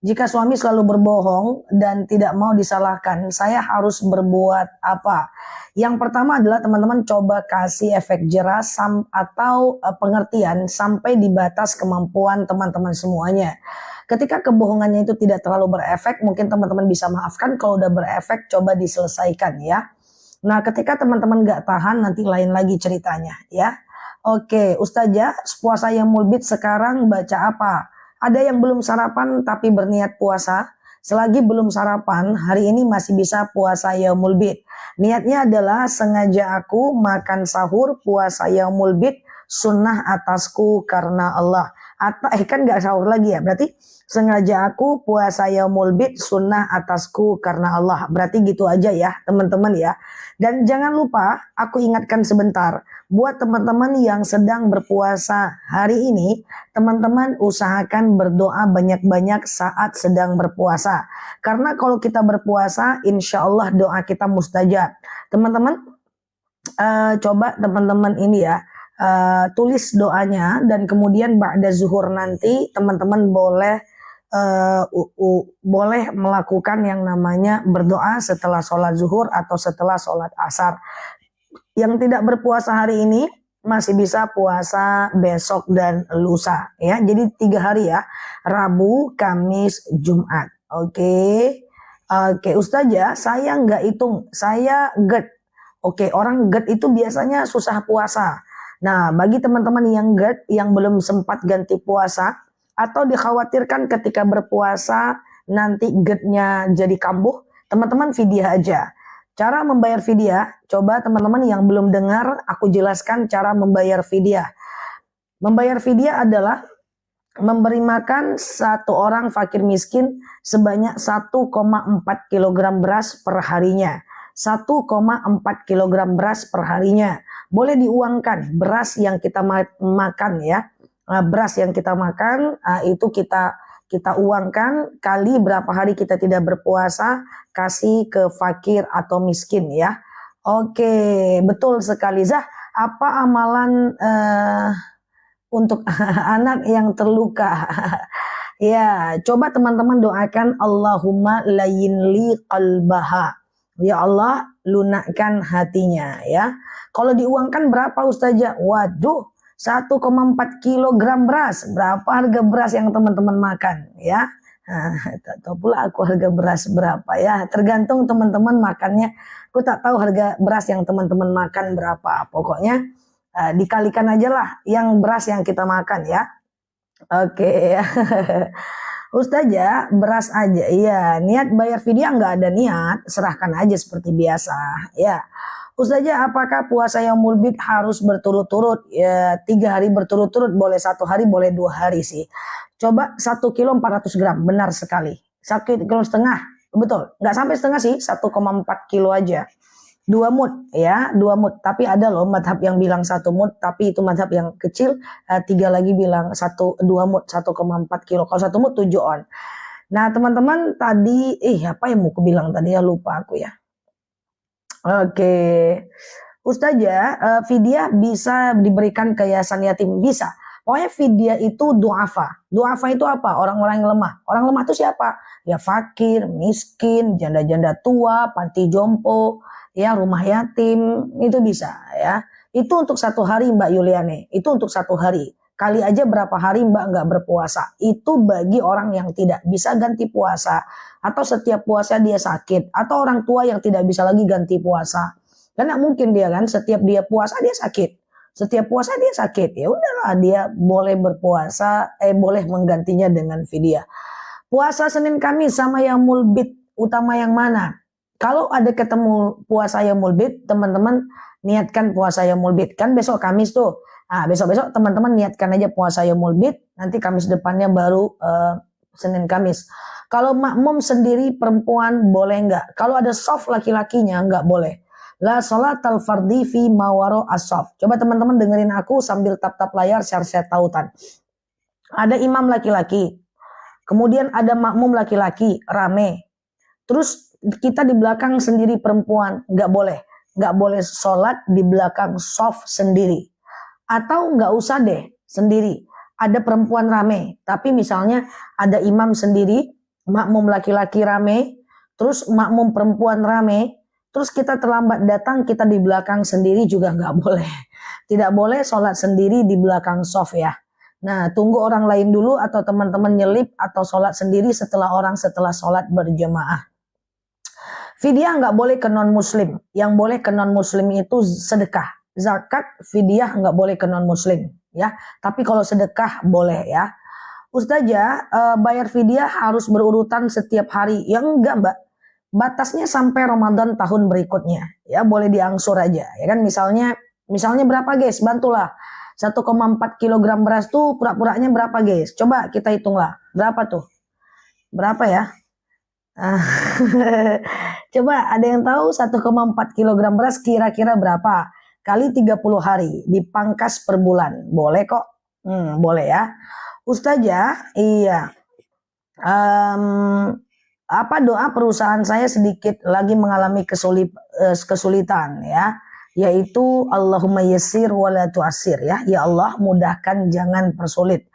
Jika suami selalu berbohong dan tidak mau disalahkan, saya harus berbuat apa? Yang pertama adalah teman-teman coba kasih efek jerah atau pengertian sampai di batas kemampuan teman-teman semuanya. Ketika kebohongannya itu tidak terlalu berefek, mungkin teman-teman bisa maafkan. Kalau udah berefek, coba diselesaikan ya. Nah, ketika teman-teman gak tahan, nanti lain lagi ceritanya ya. Oke, Ustazah, puasa yang mulbit sekarang baca apa? Ada yang belum sarapan tapi berniat puasa. Selagi belum sarapan, hari ini masih bisa puasa yaumul bid. Niatnya adalah sengaja aku makan sahur puasa yaumul bid, sunnah atasku karena Allah. Atau kan gak sahur lagi ya, berarti sengaja aku puasa yaumul bid, sunnah atasku karena Allah. Berarti gitu aja ya teman-teman ya. Dan jangan lupa aku ingatkan sebentar, buat teman-teman yang sedang berpuasa hari ini, teman-teman usahakan berdoa banyak-banyak saat sedang berpuasa. Karena kalau kita berpuasa, insya Allah doa kita mustajab. Teman-teman, coba teman-teman ini ya, tulis doanya dan kemudian ba'da zuhur nanti teman-teman boleh melakukan yang namanya berdoa setelah sholat zuhur atau setelah sholat asar. Yang tidak berpuasa hari ini masih bisa puasa besok dan lusa ya. Jadi 3 hari ya, Rabu, Kamis, Jumat. Oke. Ustazah, saya nggak hitung, saya GERD. Oke, orang GERD itu biasanya susah puasa. Nah, bagi teman-teman yang GERD yang belum sempat ganti puasa atau dikhawatirkan ketika berpuasa nanti GERD-nya jadi kambuh, teman-teman fidyah aja. Cara membayar fidyah, coba teman-teman yang belum dengar, aku jelaskan cara membayar fidyah. Membayar fidyah adalah memberi makan satu orang fakir miskin sebanyak 1,4 kg beras per harinya. 1,4 kg beras per harinya. Boleh diuangkan beras yang kita makan ya. Beras yang kita makan itu kita uangkan kali berapa hari kita tidak berpuasa, kasih ke fakir atau miskin ya. Oke, betul sekali Zah. Apa amalan untuk anak yang terluka? Ya, coba teman-teman doakan Allahumma layyin li qalbaha. Ya Allah, lunakkan hatinya ya. Kalau diuangkan berapa Ustazah? Waduh, 1,4 kilogram beras. Berapa harga beras yang teman-teman makan ya? Tak tahu pula aku harga beras berapa ya. Tergantung teman-teman makannya. Aku tak tahu harga beras yang teman-teman makan berapa. Pokoknya dikalikan aja lah yang beras yang kita makan ya. Oke. Ustazah, beras aja. Iya, niat bayar fidyah nggak ada niat, serahkan aja seperti biasa. Ya. Ustazah, apakah puasa yang mulbid harus berturut-turut? Ya, 3 hari berturut-turut, boleh 1 hari, boleh 2 hari sih. Coba 1 kilo 400 gram, benar sekali. 1,5 kilo, betul. Nggak sampai setengah sih, 1,4 kilo aja. 2 mud ya, 2 mud. Tapi ada loh madhab yang bilang 1 mud, tapi itu madhab yang kecil. 3 lagi bilang 2 mud 1,4 kilo. Kalau 1 mud 7 on. Nah teman-teman tadi, apa yang mau aku bilang tadi ya, lupa aku ya. Oke, Ustazah, fidyah bisa diberikan ke yayasan yatim, bisa. Pokoknya fidyah itu duafa. Duafa itu apa? Orang-orang yang lemah. Orang lemah itu siapa? Ya fakir, miskin, janda-janda tua, panti jompo, ya rumah yatim, itu bisa ya. Itu untuk 1 hari Mbak Yuliane. Itu untuk 1 hari. Kali aja berapa hari Mbak nggak berpuasa. Itu bagi orang yang tidak bisa ganti puasa. Atau setiap puasa dia sakit. Atau orang tua yang tidak bisa lagi ganti puasa. Karena mungkin dia kan setiap dia puasa dia sakit. Setiap puasa dia sakit. Ya udahlah dia boleh berpuasa, boleh menggantinya dengan fidyah. Puasa Senin Kamis sama yang mulbit, utama yang mana? Kalau ada ketemu puasa yang mulbit, teman-teman niatkan puasa yang mulbit. Kan besok Kamis tuh. Nah, besok-besok teman-teman niatkan aja puasa yang mulbit, nanti Kamis depannya baru Senin Kamis. Kalau makmum sendiri perempuan boleh enggak? Kalau ada soft laki-lakinya enggak boleh. La sholatal fardhi fi mawaro as-sof. Coba teman-teman dengerin aku sambil tap-tap layar share-share tautan. Ada imam laki-laki, kemudian ada makmum laki-laki, rame. Terus kita di belakang sendiri perempuan, nggak boleh. Nggak boleh sholat di belakang soft sendiri. Atau nggak usah deh sendiri. Ada perempuan rame, tapi misalnya ada imam sendiri, makmum laki-laki rame, terus makmum perempuan rame, terus kita terlambat datang, kita di belakang sendiri juga nggak boleh. Tidak boleh sholat sendiri di belakang soft ya. Nah, tunggu orang lain dulu atau teman-teman nyelip atau sholat sendiri setelah sholat berjamaah. Fidyah nggak boleh ke non muslim. Yang boleh ke non muslim itu sedekah. Zakat, fidyah nggak boleh ke non muslim ya. Tapi kalau sedekah boleh ya. Ustazah, bayar fidyah harus berurutan setiap hari. Ya enggak mbak. Batasnya sampai Ramadan tahun berikutnya. Ya boleh diangsur aja. Ya kan misalnya berapa guys? Bantulah. 1,4 kilogram beras tuh pura-puranya berapa guys? Coba kita hitunglah. Berapa tuh? Berapa ya? Coba ada yang tahu 1,4 kilogram beras kira-kira berapa? Kali 30 hari dipangkas per bulan. Boleh kok. Boleh ya. Ustazah, iya. Apa doa perusahaan saya sedikit lagi mengalami kesulitan ya, yaitu Allahumma yassir wa la tu'assir ya. Ya Allah mudahkan jangan persulit.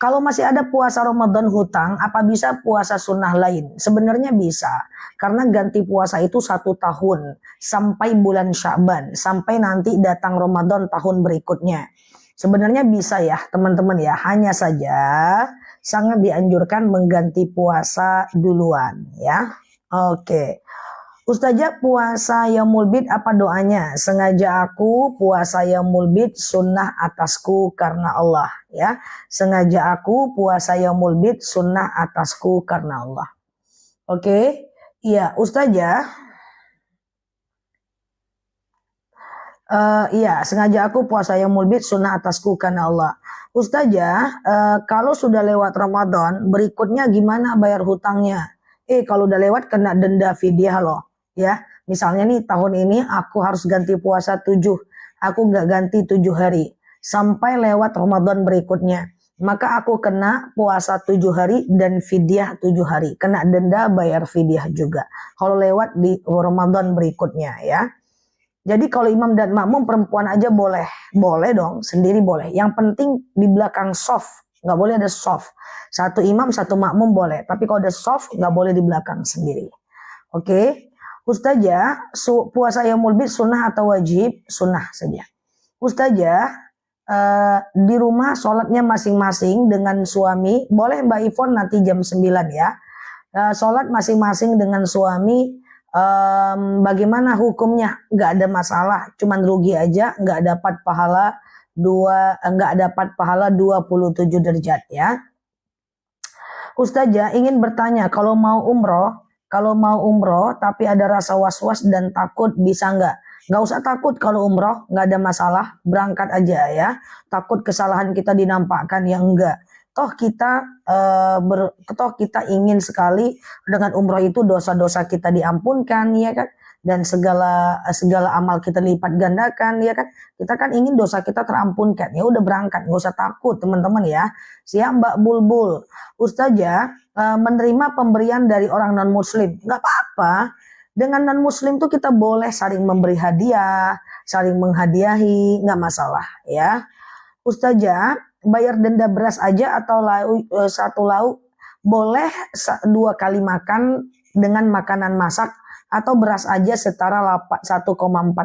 Kalau masih ada puasa Ramadan hutang, apa bisa puasa sunnah lain? Sebenarnya bisa, karena ganti puasa itu 1 tahun sampai bulan Sya'ban, sampai nanti datang Ramadan tahun berikutnya. Sebenarnya bisa ya teman-teman ya, hanya saja sangat dianjurkan mengganti puasa duluan ya. Oke. Ustazah, puasa yaumul bid apa doanya? Sengaja aku puasa yaumul bid sunnah atasku karena Allah ya. Sengaja aku puasa yaumul bid sunnah atasku karena Allah. Oke. Iya, Ustazah. Iya, sengaja aku puasa yaumul bid sunnah atasku karena Allah. Ustazah, kalau sudah lewat Ramadan, berikutnya gimana bayar hutangnya? Kalau udah lewat kena denda fidyah loh. Ya, misalnya nih tahun ini aku harus ganti puasa 7, aku nggak ganti 7 hari sampai lewat Ramadan berikutnya, maka aku kena puasa 7 hari dan fidyah 7 hari, kena denda bayar fidyah juga kalau lewat di Ramadan berikutnya ya. Jadi kalau imam dan makmum perempuan aja boleh, boleh dong, sendiri boleh. Yang penting di belakang soft, nggak boleh ada soft. Satu imam, satu makmum boleh, tapi kalau ada soft nggak boleh di belakang sendiri. Oke. Ustazah, puasa yaumul bid sunnah atau wajib? Sunnah saja. Ustazah, di rumah sholatnya masing-masing dengan suami, boleh Mbak Ivon nanti jam 9 ya. Sholat masing-masing dengan suami, bagaimana hukumnya? Nggak ada masalah, cuman rugi aja, nggak dapat pahala nggak dapat pahala 27 derajat ya. Ustazah ingin bertanya, kalau mau umroh tapi ada rasa was-was dan takut, bisa nggak? Nggak usah takut kalau umroh, nggak ada masalah, berangkat aja ya. Takut kesalahan kita dinampakkan, ya enggak. Toh kita ingin sekali dengan umroh itu dosa-dosa kita diampunkan, ya kan? Dan segala amal kita lipat gandakan, ya kan? Kita kan ingin dosa kita terampunkan. Ya udah berangkat, nggak usah takut teman-teman ya. Siap Mbak Bulbul. Ustazah, menerima pemberian dari orang non muslim, nggak apa-apa. Dengan non muslim tuh kita boleh saling memberi hadiah, saling menghadiahi, nggak masalah ya. Ustazah, bayar denda beras aja atau satu lauk, boleh 2 kali makan dengan makanan masak, atau beras aja setara 1,4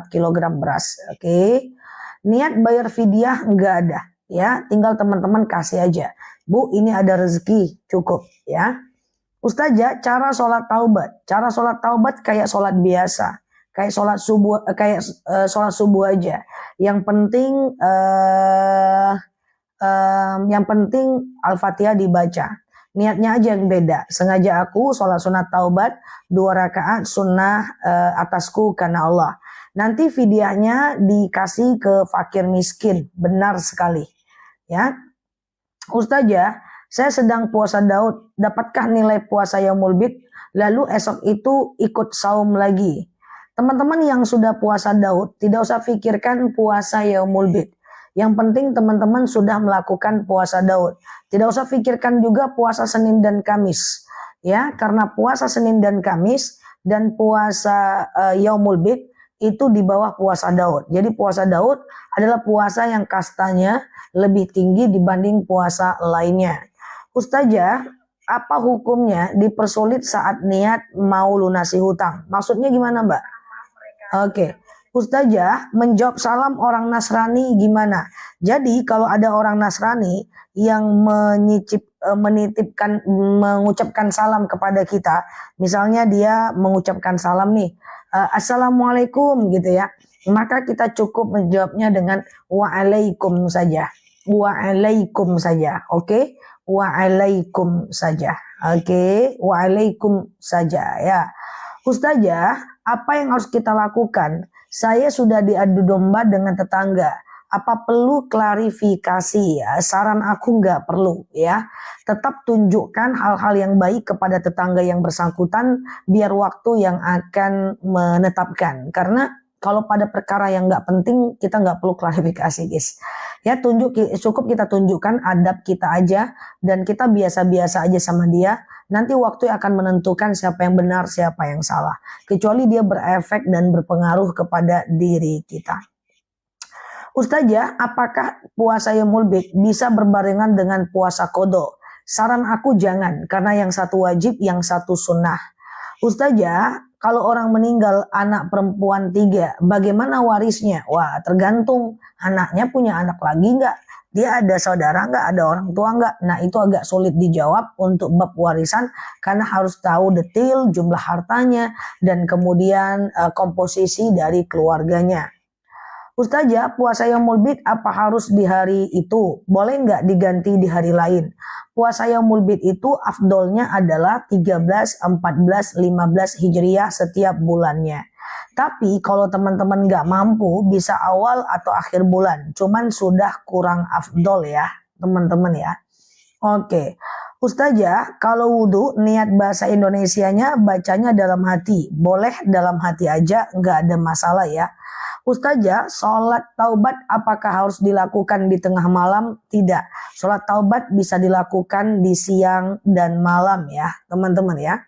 kg beras. Oke. Niat bayar fidyah nggak ada ya, tinggal teman-teman kasih aja. Bu, ini ada rezeki, cukup ya. Ustazah, cara sholat taubat. Cara sholat taubat kayak sholat biasa, kayak sholat subuh aja. Yang penting Al-Fatihah dibaca. Niatnya aja yang beda. Sengaja aku sholat sunat taubat 2 rakaat sunnah atasku karena Allah. Nanti fidyahnya dikasih ke fakir miskin. Benar sekali ya. Ustazah, saya sedang puasa Daud, dapatkah nilai puasa Yaumul Bid, lalu esok itu ikut saum lagi? Teman-teman yang sudah puasa Daud, tidak usah pikirkan puasa Yaumul Bid. Yang penting teman-teman sudah melakukan puasa Daud. Tidak usah pikirkan juga puasa Senin dan Kamis. Ya, karena puasa Senin dan Kamis dan puasa Yaumul Bid itu di bawah puasa Daud. Jadi puasa Daud adalah puasa yang kastanya lebih tinggi dibanding puasa lainnya. Ustazah, apa hukumnya dipersulit saat niat mau lunasi hutang? Maksudnya gimana, Mbak? Oke. Ustazah, menjawab salam orang Nasrani gimana? Jadi kalau ada orang Nasrani yang mengucapkan salam kepada kita, misalnya dia mengucapkan salam nih, Assalamualaikum gitu ya, maka kita cukup menjawabnya dengan waalaikum saja. Waalaikum saja, oke? Waalaikum saja, oke? Waalaikum saja ya. Ustazah, apa yang harus kita lakukan? Saya sudah diadu domba dengan tetangga. Apa perlu klarifikasi ya? Saran aku nggak perlu ya. Tetap tunjukkan hal-hal yang baik kepada tetangga yang bersangkutan, biar waktu yang akan menetapkan. Karena kalau pada perkara yang nggak penting, kita nggak perlu klarifikasi, guys. Ya, cukup kita tunjukkan adab kita aja, dan kita biasa-biasa aja sama dia. Nanti waktu akan menentukan siapa yang benar, siapa yang salah. Kecuali dia berefek dan berpengaruh kepada diri kita. Ustazah, apakah puasa Yaumul Bid bisa berbarengan dengan puasa qadha? Saran aku jangan, karena yang satu wajib, yang satu sunnah. Ustazah, kalau orang meninggal anak perempuan 3, bagaimana warisnya? Wah, tergantung anaknya punya anak lagi nggak? Dia ada saudara nggak? Ada orang tua nggak? Nah, itu agak sulit dijawab untuk bab warisan, karena harus tahu detail jumlah hartanya dan kemudian komposisi dari keluarganya. Ustazah, puasa Yaumul Bid apa harus di hari itu? Boleh nggak diganti di hari lain? Puasa Yaumul Bid itu afdolnya adalah 13, 14, 15 Hijriah setiap bulannya. Tapi kalau teman-teman nggak mampu, bisa awal atau akhir bulan. Cuman sudah kurang afdol ya teman-teman ya. Oke. Ustazah, kalau wudhu niat bahasa Indonesianya bacanya dalam hati. Boleh dalam hati aja, nggak ada masalah ya. Ustazah, sholat taubat apakah harus dilakukan di tengah malam? Tidak. Sholat taubat bisa dilakukan di siang dan malam ya, teman-teman ya.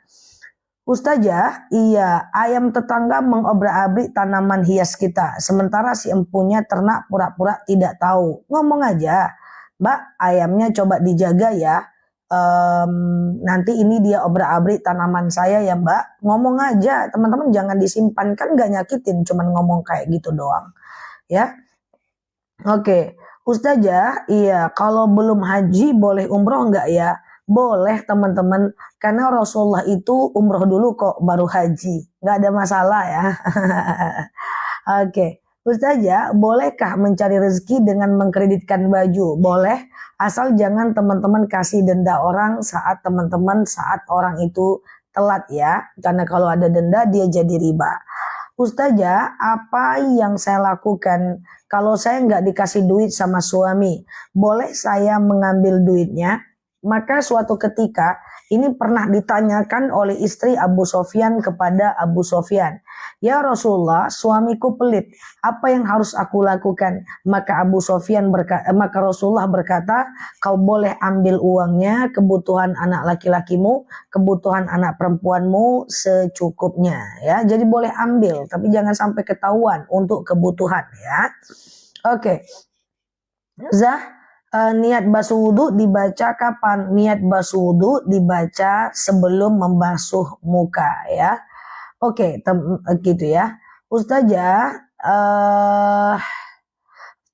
Ustazah, iya, ayam tetangga mengobrak-abrik tanaman hias kita. Sementara si empunya ternak pura-pura tidak tahu. Ngomong aja, Mbak, ayamnya coba dijaga ya. Nanti ini dia obrak-abrik tanaman saya ya Mbak. Ngomong aja, teman-teman jangan disimpan, kan gak nyakitin, cuman ngomong kayak gitu doang ya. Oke. Ustazah, iya, kalau belum haji boleh umroh nggak ya? Boleh teman-teman, karena Rasulullah itu umroh dulu kok baru haji, nggak ada masalah ya. Oke. Ustazah, bolehkah mencari rezeki dengan mengkreditkan baju? Boleh, asal jangan teman-teman kasih denda orang saat orang itu telat ya. Karena kalau ada denda dia jadi riba. Ustazah, apa yang saya lakukan kalau saya nggak dikasih duit sama suami? Boleh saya mengambil duitnya? Maka suatu ketika ini pernah ditanyakan oleh istri Abu Sofyan kepada Abu Sofyan. Ya Rasulullah, suamiku pelit. Apa yang harus aku lakukan? Maka maka Rasulullah berkata, kau boleh ambil uangnya, kebutuhan anak laki-lakimu, kebutuhan anak perempuanmu secukupnya. Ya, jadi boleh ambil, tapi jangan sampai ketahuan untuk kebutuhan. Ya, oke. Zah. Niat basuh wudhu dibaca kapan? Niat basuh wudhu dibaca sebelum membasuh muka ya. Oke, gitu ya. Ustazah,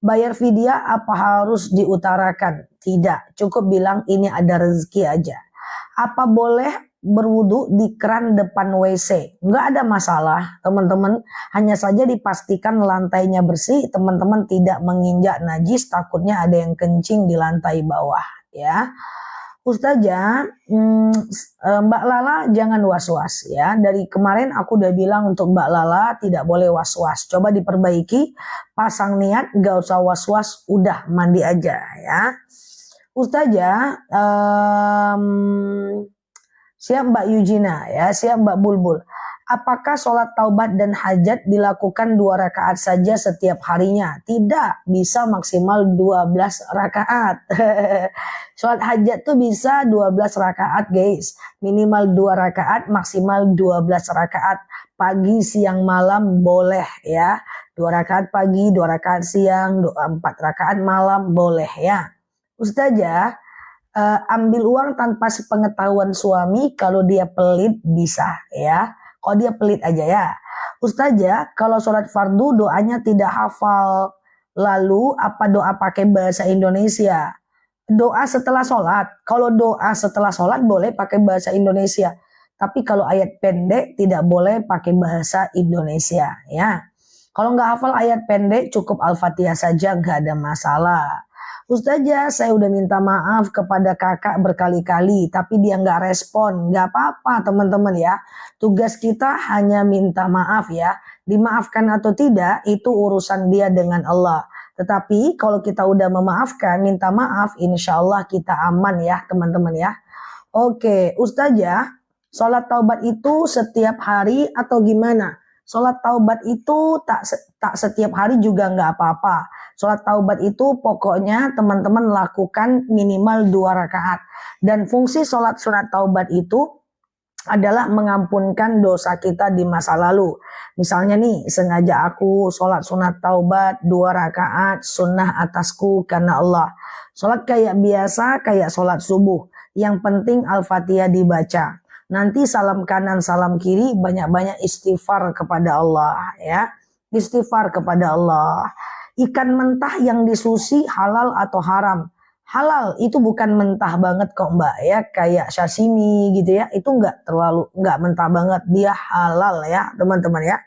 bayar fidyah apa harus diutarakan? Tidak, cukup bilang ini ada rezeki aja. Apa boleh berwudu di keran depan WC? Nggak ada masalah teman-teman, hanya saja dipastikan lantainya bersih, teman-teman tidak menginjak najis, takutnya ada yang kencing di lantai bawah ya. Ustazah, Mbak Lala jangan was-was ya. Dari kemarin aku udah bilang untuk Mbak Lala tidak boleh was-was. Coba diperbaiki, pasang niat, gak usah was-was, udah mandi aja ya. Ustazah, siap Mbak Yujina ya, siap Mbak Bulbul. Apakah sholat taubat dan hajat dilakukan 2 rakaat saja setiap harinya? Tidak, bisa maksimal 12 rakaat. Sholat hajat tuh bisa 12 rakaat guys. Minimal 2 rakaat, maksimal 12 rakaat. Pagi, siang, malam boleh ya. 2 rakaat pagi, 2 rakaat siang, 4 rakaat malam boleh ya. Ustazah, ambil uang tanpa sepengetahuan suami kalau dia pelit bisa ya. Kalau dia pelit aja ya. Ustazah, kalau sholat fardu doanya tidak hafal. Lalu apa doa pakai bahasa Indonesia? Doa setelah sholat. Kalau doa setelah sholat boleh pakai bahasa Indonesia. Tapi kalau ayat pendek tidak boleh pakai bahasa Indonesia ya. Kalau nggak hafal ayat pendek cukup Al-Fatihah saja, nggak ada masalah. Ustazah, saya udah minta maaf kepada kakak berkali-kali, tapi dia nggak respon. Nggak apa-apa teman-teman ya. Tugas kita hanya minta maaf ya. Dimaafkan atau tidak, itu urusan dia dengan Allah. Tetapi kalau kita udah memaafkan, minta maaf, insya Allah kita aman ya teman-teman ya. Oke, Ustazah, sholat taubat itu setiap hari atau gimana? Sholat taubat itu tak setiap hari juga nggak apa-apa. Sholat taubat itu pokoknya teman-teman lakukan minimal 2 rakaat. Dan fungsi sholat sunat taubat itu adalah mengampunkan dosa kita di masa lalu. Misalnya nih, sengaja aku sholat sunat taubat 2 rakaat sunnah atasku karena Allah. Sholat kayak biasa, kayak sholat subuh. Yang penting Al-Fatihah dibaca. Nanti salam kanan, salam kiri, banyak-banyak istighfar kepada Allah ya. Istighfar kepada Allah. Ikan mentah yang disusi halal atau haram? Halal, itu bukan mentah banget kok Mbak ya, kayak sashimi gitu ya. Itu nggak mentah banget, dia halal ya teman-teman ya.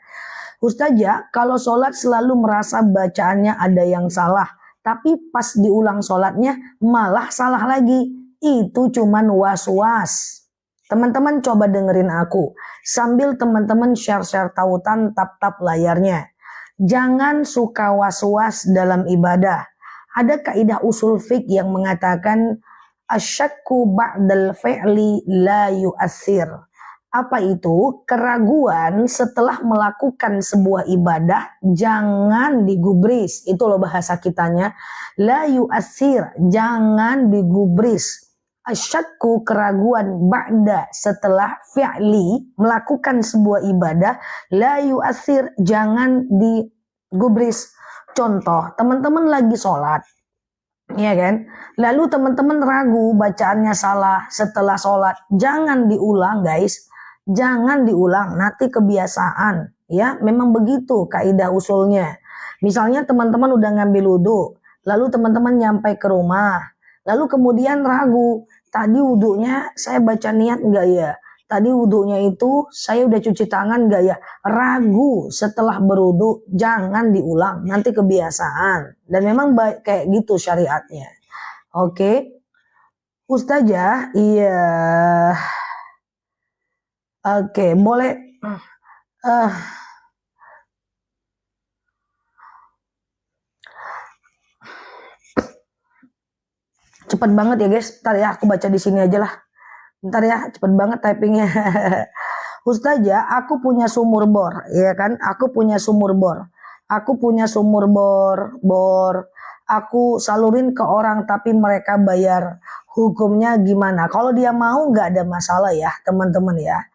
Ustazah, kalau sholat selalu merasa bacaannya ada yang salah, tapi pas diulang sholatnya malah salah lagi. Itu cuman was-was. Teman-teman coba dengerin aku. Sambil teman-teman share-share tautan, tap-tap layarnya. Jangan suka was-was dalam ibadah. Ada kaidah usul fiqh yang mengatakan asyakku ba'dal fi'li la yu'athir. Apa itu? Keraguan setelah melakukan sebuah ibadah jangan digubris. Itu loh bahasa kitanya. La yu'athir, jangan digubris. Asyakku, keraguan, ba'da, setelah fi'li, melakukan sebuah ibadah, la yu'athir, jangan digubris. Contoh, teman-teman lagi sholat, ya kan? Lalu teman-teman ragu bacaannya salah setelah sholat, jangan diulang guys, jangan diulang, nanti kebiasaan, ya memang begitu kaidah usulnya. Misalnya teman-teman udah ngambil wudhu, lalu teman-teman nyampe ke rumah, lalu kemudian ragu, tadi wudhunya saya baca niat enggak ya? tadi wudhunya itu saya udah cuci tangan gak ya? Ragu setelah berwudhu, jangan diulang, nanti kebiasaan. Dan memang baik kayak gitu syariatnya. Oke, Ustazah, iya. Oke, boleh. eh Cepet banget ya guys. Ntar ya aku baca di sini aja lah. Ntar ya, cepet banget typingnya. Ustazah, aku punya sumur bor, ya kan? Aku punya sumur bor. Aku punya sumur bor. Aku salurin ke orang tapi mereka bayar. Hukumnya gimana? Kalau dia mau nggak ada masalah ya, teman-teman ya.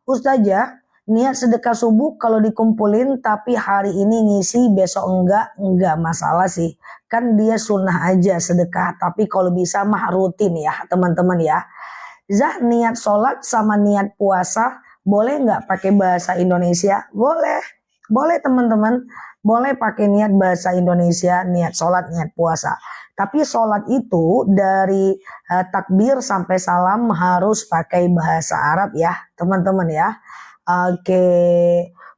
Ustazah, niat sedekah subuh kalau dikumpulin tapi hari ini ngisi besok enggak masalah sih. Kan dia sunnah aja sedekah, tapi kalau bisa mah rutin ya teman-teman ya. Zah, niat sholat sama niat puasa boleh nggak pakai bahasa Indonesia? Boleh, boleh teman-teman. Boleh pakai niat bahasa Indonesia, niat sholat, niat puasa. Tapi sholat itu dari takbir sampai salam harus pakai bahasa Arab ya teman-teman ya. Oke,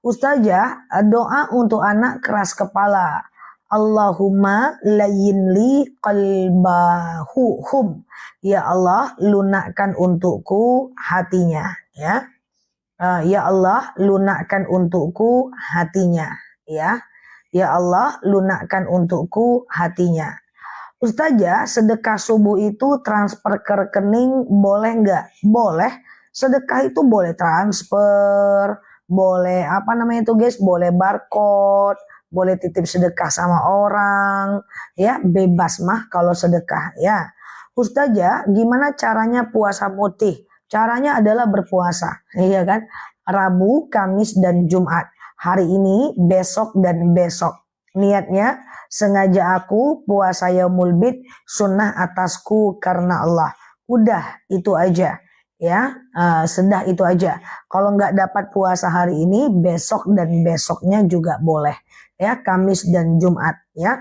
Ustazah, doa untuk anak keras kepala. Allahumma layinli qalbahum. Ya Allah, lunakkan untukku hatinya. Ya, ya Allah, lunakkan untukku hatinya. Ya, ya Allah, lunakkan untukku hatinya. Ustazah, sedekah subuh itu transfer ke rekening boleh nggak? Boleh. Sedekah itu boleh transfer, boleh apa namanya itu guys? Boleh barcode, boleh titip sedekah sama orang, ya bebas mah kalau sedekah ya. Ustazah, gimana caranya puasa putih? Caranya adalah berpuasa, iya kan? Rabu, Kamis, dan Jumat. Hari ini, besok, dan besok. Niatnya, sengaja aku puasa yaumul bid sunnah atasku karena Allah. Udah itu aja ya, sedah itu aja. Kalau nggak dapat puasa hari ini, besok dan besoknya juga boleh ya, Kamis dan Jumat ya.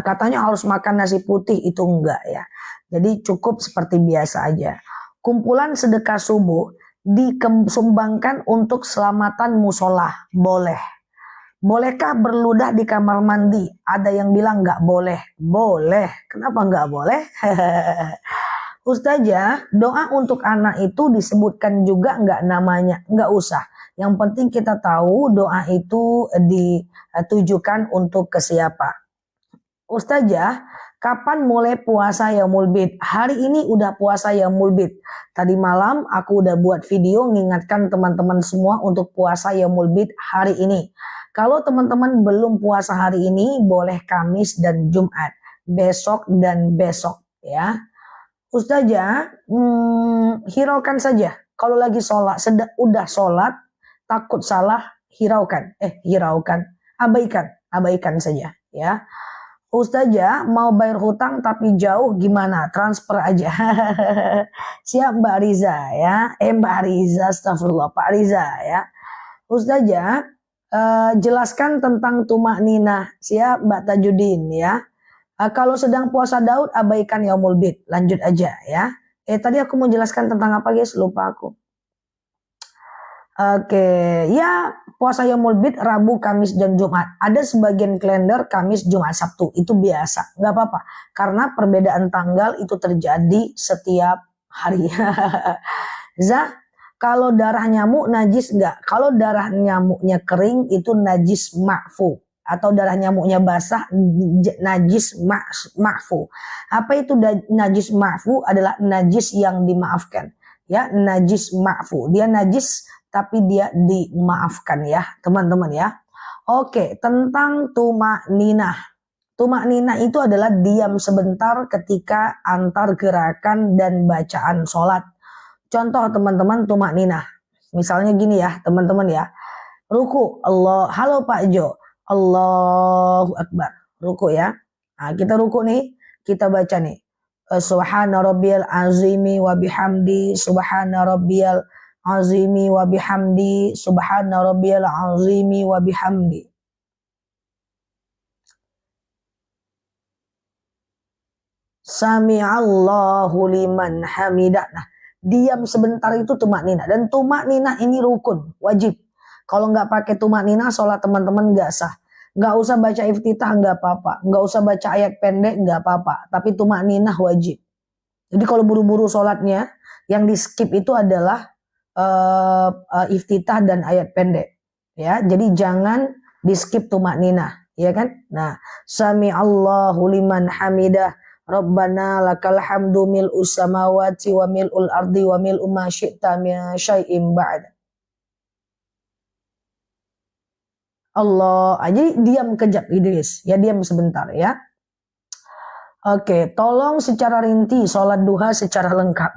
Katanya harus makan nasi putih, itu enggak ya. Jadi cukup seperti biasa aja. Kumpulan sedekah subuh disumbangkan untuk selamatan musola, boleh. Bolehkah berludah di kamar mandi? Ada yang bilang nggak boleh. Boleh. Kenapa nggak boleh? Ustazah, doa untuk anak itu disebutkan juga nggak namanya? Nggak usah. Yang penting kita tahu doa itu ditujukan untuk ke siapa. Ustazah, kapan mulai puasa Yaumul Bid? Hari ini udah puasa Yaumul Bid. Tadi malam aku udah buat video mengingatkan teman-teman semua untuk puasa Yaumul Bid hari ini. Kalau teman-teman belum puasa hari ini, boleh Kamis dan Jumat, besok dan besok ya. Ustazah, hiraukan saja. Kalau lagi sholat, udah sholat, takut salah, abaikan saja ya. Ustazah, mau bayar hutang tapi jauh gimana? Transfer aja. Siap Mbak Riza ya. Mbak Riza, astagfirullah, Pak Riza ya. Ustazah, jelaskan tentang tumak ninah. Siap Mbak Tajudin ya. Kalau sedang puasa Daud, abaikan yaumul bid. Lanjut aja ya. Tadi aku mau jelaskan tentang apa guys? Lupa aku. Oke, ya puasa Yaumul Bid Rabu, Kamis, dan Jumat. Ada sebagian kalender Kamis, Jumat, Sabtu. Itu biasa, nggak apa-apa. Karena perbedaan tanggal itu terjadi setiap hari. Zah, kalau darah nyamuk najis nggak? Kalau darah nyamuknya kering itu najis ma'fu. Atau darah nyamuknya basah najis ma'fu. Apa itu najis ma'fu? Adalah najis yang dimaafkan. Ya, najis ma'fu. Dia najis tapi dia dimaafkan ya teman-teman ya. Oke, tentang tumak ninah. Tumak ninah itu adalah diam sebentar ketika antar gerakan dan bacaan sholat. Contoh teman-teman tumak ninah. Misalnya gini ya teman-teman ya. Ruku, halo Pak Jo. Allahu Akbar. Ruku ya. Nah, kita ruku nih, kita baca nih. Subhana rabbiyal azimi wa bihamdi, subhana rabbiyal azimi wa bihamdi, subhana rabbiyal azimi wa bihamdi. Sami'allahu liman hamidah. Nah, diam sebentar itu tumak ninah. Dan tumak ninah ini rukun, wajib. Kalau nggak pakai tumak ninah, sholat teman-teman nggak sah. Nggak usah baca iftitah nggak apa-apa, nggak usah baca ayat pendek nggak apa-apa. Tapi tumak ninah wajib. Jadi kalau buru-buru sholatnya, yang di skip itu adalah iftitah dan ayat pendek. Ya, jadi jangan di skip tumak ninah. Ya kan? Nah, sami Allahu liman hamidah, Rabbana lakal hamdu mil'u samawati wa mil'ul ardi wa mil'u ma syi'ta min syai'in ba'd. Allah, jadi diam kejap Idris, ya diam sebentar ya. Oke, tolong secara rinci sholat duha secara lengkap.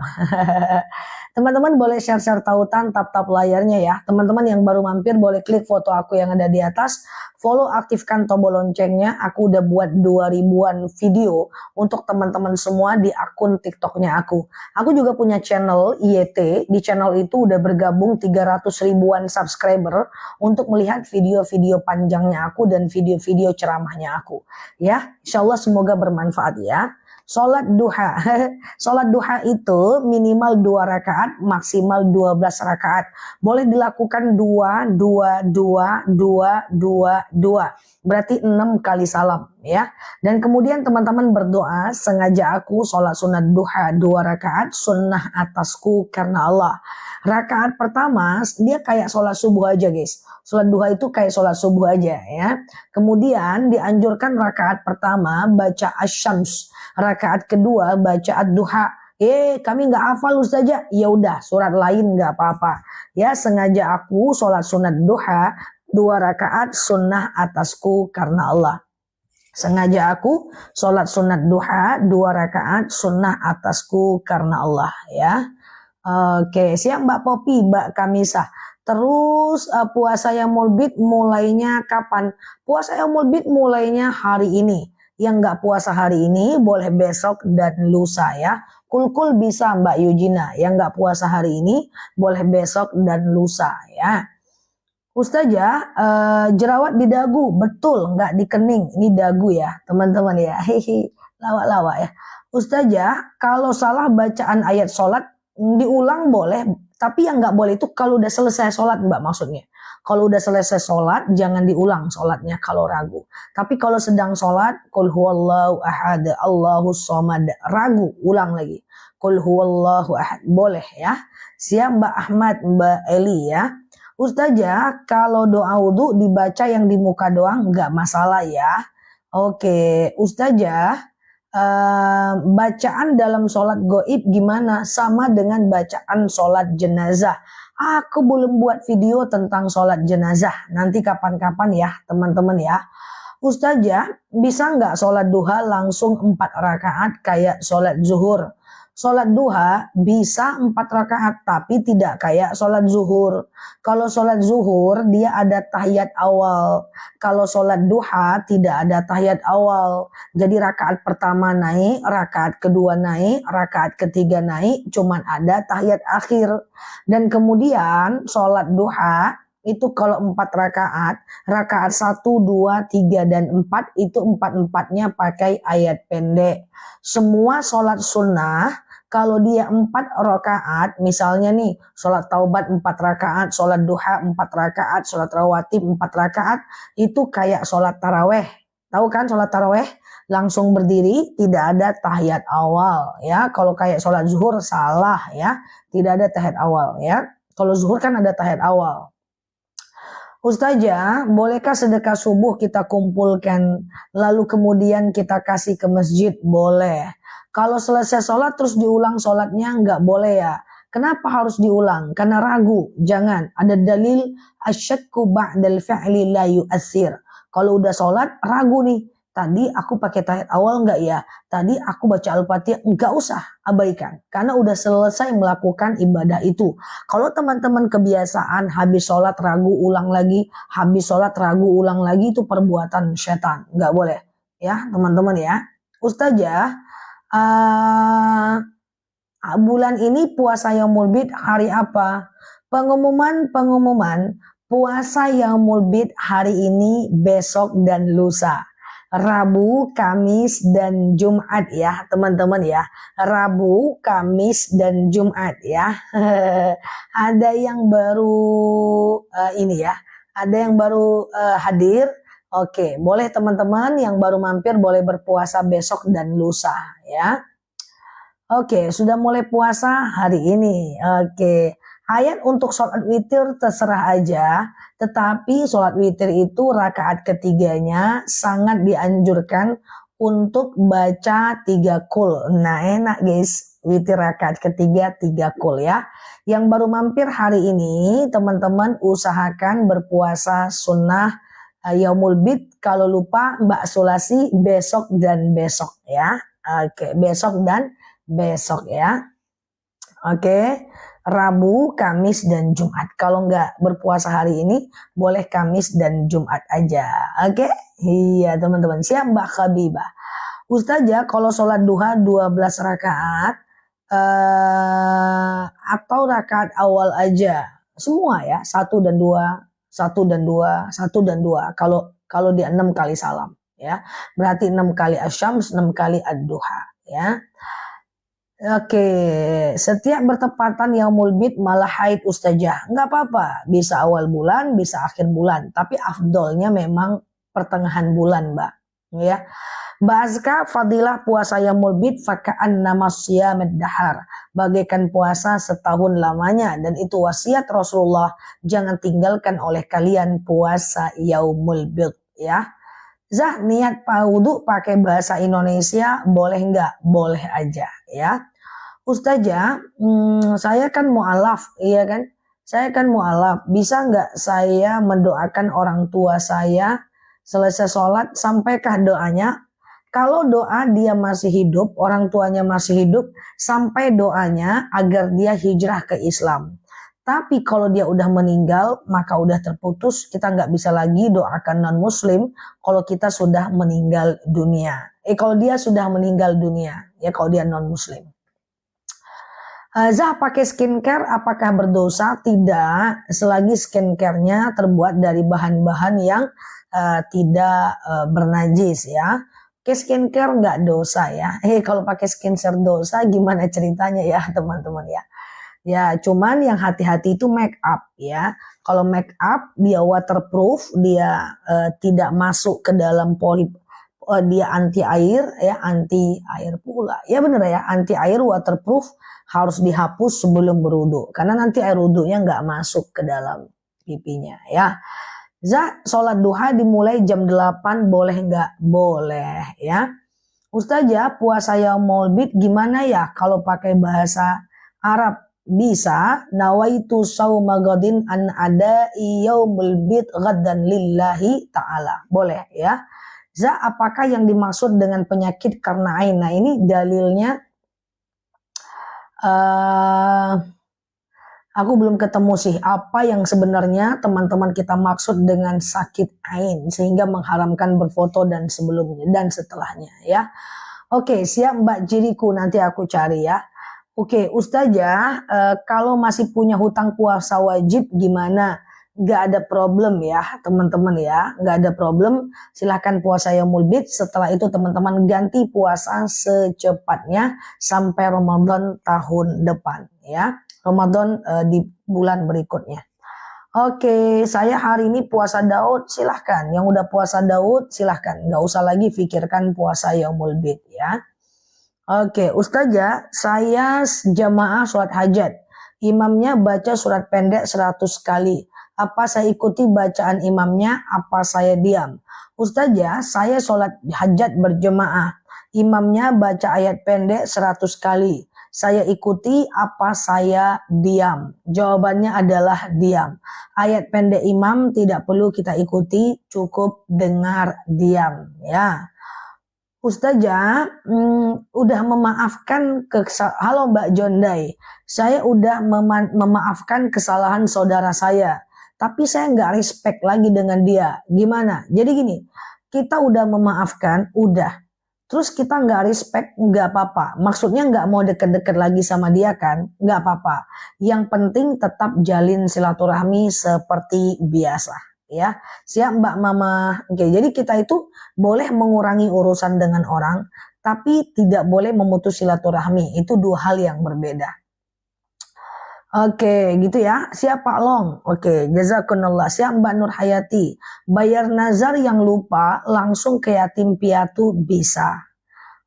Teman-teman boleh share-share tautan, tap-tap layarnya ya. Teman-teman yang baru mampir boleh klik foto aku yang ada di atas. Follow, aktifkan tombol loncengnya. Aku udah buat 2000-an video untuk teman-teman semua di akun TikToknya aku. Aku juga punya channel IYT. Di channel itu udah bergabung 300 ribuan subscriber untuk melihat video-video panjangnya aku dan video-video ceramahnya aku. Ya, insya Allah semoga bermanfaat ya. Sholat duha. Sholat duha itu minimal 2 rakaat, maksimal 12 rakaat. Boleh dilakukan 2, 2, 2, 2, 2, 2. Berarti 6 kali salam ya. Dan kemudian teman-teman berdoa, sengaja aku sholat sunat duha 2 rakaat, sunnah atasku karena Allah. Rakaat pertama dia kayak sholat subuh aja guys. Sholat duha itu kayak sholat subuh aja ya. Kemudian dianjurkan rakaat pertama baca asyams. Rakaat kedua baca ad-duha. Kami nggak hafal Ustazah. Ya udah, surat lain nggak apa-apa. Ya, sengaja aku sholat sunat duha 2 rakaat sunnah atasku karena Allah. Sengaja aku sholat sunat duha 2 rakaat sunnah atasku karena Allah ya. Oke, siap Mbak Popi, Mbak Kamisah. Terus puasa Yaumul Bid mulainya kapan? Puasa Yaumul Bid mulainya hari ini. Yang nggak puasa hari ini boleh besok dan lusa ya. Kul-kul bisa Mbak Yujina. Yang nggak puasa hari ini boleh besok dan lusa ya. Ustazah, jerawat di dagu, betul nggak di kening. Ini dagu ya teman-teman ya. Hehe, lawak-lawak ya. Ustazah, kalau salah bacaan ayat sholat diulang boleh. Tapi yang nggak boleh itu kalau udah selesai sholat Mbak maksudnya. Kalau udah selesai sholat, jangan diulang sholatnya kalau ragu. Tapi kalau sedang sholat, Qul huwallahu ahad, Allahus somad, ragu, ulang lagi. Qul huwallahu ahad, boleh ya. Siap Mbak Ahmad, Mbak Eli ya. Ustazah, kalau doa wudhu dibaca yang di muka doang, nggak masalah ya. Oke, Ustazah, bacaan dalam sholat goib gimana? Sama dengan bacaan sholat jenazah. Aku belum buat video tentang sholat jenazah. Nanti kapan-kapan ya teman-teman ya. Ustazah, bisa nggak sholat duha langsung 4 rakaat kayak sholat zuhur? Sholat duha bisa 4 rakaat tapi tidak kayak sholat zuhur. Kalau sholat zuhur dia ada tahiyat awal. Kalau sholat duha tidak ada tahiyat awal. Jadi rakaat pertama naik, rakaat kedua naik, rakaat ketiga naik, cuman ada tahiyat akhir. Dan kemudian sholat duha itu kalau 4 rakaat, rakaat 1, 2, 3, dan 4 itu 4-4-nya pakai ayat pendek. Semua sholat sunnah kalau dia 4 rakaat, misalnya nih sholat taubat 4 rakaat, sholat duha 4 rakaat, sholat rawatib 4 rakaat, itu kayak sholat taraweh. Tahu kan sholat taraweh? Langsung berdiri, tidak ada tahiyat awal ya. Kalau kayak sholat zuhur salah ya, tidak ada tahiyat awal ya. Kalau zuhur kan ada tahiyat awal. Ustazah, bolehkah sedekah subuh kita kumpulkan lalu kemudian kita kasih ke masjid? Boleh. Kalau selesai sholat terus diulang sholatnya nggak boleh ya. Kenapa harus diulang? Karena ragu. Jangan. Ada dalil asyakku ba'dal fi'li la yu'athir. Kalau udah sholat ragu nih. Tadi aku pakai tahiyat awal nggak ya? Tadi aku baca Al-Fatihah, nggak usah, abaikan. Karena udah selesai melakukan ibadah itu. Kalau teman-teman kebiasaan habis sholat ragu ulang lagi, habis sholat ragu ulang lagi, itu perbuatan setan. Nggak boleh. Ya teman-teman ya. Ustazah, bulan ini puasa Yaumul Bid hari apa? Pengumuman puasa Yaumul Bid hari ini, besok, dan lusa. Rabu, Kamis, dan Jumat ya teman-teman ya. Rabu, Kamis, dan Jumat ya. Ada yang baru ini ya. Ada yang baru hadir. Oke, boleh teman-teman yang baru mampir boleh berpuasa besok dan lusa ya. Oke, sudah mulai puasa hari ini. Oke, ayat untuk sholat witir terserah aja. Tetapi sholat witir itu rakaat ketiganya sangat dianjurkan untuk baca 3 qul. Nah enak guys, witir rakaat ketiga 3 qul ya. Yang baru mampir hari ini teman-teman usahakan berpuasa sunnah Yaumul Bid. Kalau lupa Mbak Sulasi besok dan besok ya. Oke, besok dan besok ya. Oke, Rabu, Kamis, dan Jumat. Kalau nggak berpuasa hari ini, boleh Kamis dan Jumat aja. Oke, iya teman-teman. Siap Mbak Khabibah. Ustazah, kalau sholat duha 12 rakaat atau rakaat awal aja, semua ya, 1 dan 2, 1 dan 2, 1 dan 2. Kalau dia 6 kali salam ya. Berarti 6 kali asyams, 6 kali ad-duha ya. Oke, setiap bertepatan Yaumul Bid malah haid Ustazah. Nggak apa-apa, bisa awal bulan, bisa akhir bulan. Tapi afdolnya memang pertengahan bulan, Mbak. Ya. Mbak Azka, fadilah puasa Yaumul Bid faka'an nama siyamid dahar. Bagaikan puasa setahun lamanya. Dan itu wasiat Rasulullah. Jangan tinggalkan oleh kalian puasa Yaumul Bid. Ya. Zah, niat wudhu pakai bahasa Indonesia boleh nggak? Boleh aja ya. Ustazah, saya kan mu'alaf, iya kan? Saya kan mu'alaf. Bisa nggak saya mendoakan orang tua saya selesai sholat, sampaikah doanya? Kalau doa dia masih hidup, orang tuanya masih hidup, sampai doanya agar dia hijrah ke Islam. Tapi kalau dia udah meninggal, maka udah terputus. Kita nggak bisa lagi doakan non-muslim kalau kita sudah meninggal dunia. Kalau dia sudah meninggal dunia, ya kalau dia non-muslim. Zah, pakai skincare apakah berdosa? Tidak, selagi skincare-nya terbuat dari bahan-bahan yang tidak bernajis ya. Pakai skincare nggak dosa ya. Kalau pakai skincare dosa gimana ceritanya ya teman-teman ya. Ya cuman yang hati-hati itu make up ya. Kalau make up dia waterproof, dia tidak masuk ke dalam dia anti air ya, anti air pula. Ya bener ya, anti air, waterproof, harus dihapus sebelum berwudu karena nanti air wudunya nggak masuk ke dalam pipinya ya. Zah, sholat duha dimulai jam 8 boleh nggak? Boleh ya. Ustazah, puasa Yaumul Bid gimana ya kalau pakai bahasa Arab? Bisa. Nawaitu sauma ghadin an ada yaumul bid ghaddan lillahi ta'ala. Boleh ya. Zah, apakah yang dimaksud dengan penyakit karena ain? Nah ini dalilnya aku belum ketemu sih apa yang sebenarnya teman-teman kita maksud dengan sakit ain sehingga mengharamkan berfoto dan sebelumnya dan setelahnya ya. Oke, siap Mbak Jiriku, nanti aku cari ya. Oke, Ustazah, kalau masih punya hutang puasa wajib gimana? Gak ada problem ya teman-teman ya, gak ada problem. Silahkan puasa Yaumul Bid, setelah itu teman-teman ganti puasa secepatnya sampai Ramadan tahun depan ya. Ramadan di bulan berikutnya. Oke, saya hari ini puasa Daud, silahkan. Yang udah puasa Daud silahkan, gak usah lagi pikirkan puasa Yaumul Bid ya. Oke, Ustazah, saya jamaah sholat hajat. Imamnya baca surat pendek 100 kali. Apa saya ikuti bacaan imamnya? Apa saya diam? Ustazah, saya sholat hajat berjemaah. Imamnya baca ayat pendek 100 kali. Saya ikuti apa saya diam? Jawabannya adalah diam. Ayat pendek imam tidak perlu kita ikuti, cukup dengar diam ya. Ustazah, udah memaafkan halo Mbak Jondai, saya udah memaafkan kesalahan saudara saya, tapi saya nggak respect lagi dengan dia. Gimana? Jadi gini, kita udah memaafkan, udah. Terus kita nggak respect, nggak apa-apa. Maksudnya nggak mau deket-deket lagi sama dia kan? Nggak apa-apa. Yang penting tetap jalin silaturahmi seperti biasa. ya. Siap Mbak Mama. Oke, jadi kita itu boleh mengurangi urusan dengan orang, tapi tidak boleh memutus silaturahmi. Itu dua hal yang berbeda. Oke, gitu ya. Siap Pak Long. Oke, jazakumullah. Siap Mbak Nur Hayati. Bayar nazar yang lupa langsung ke yatim piatu bisa.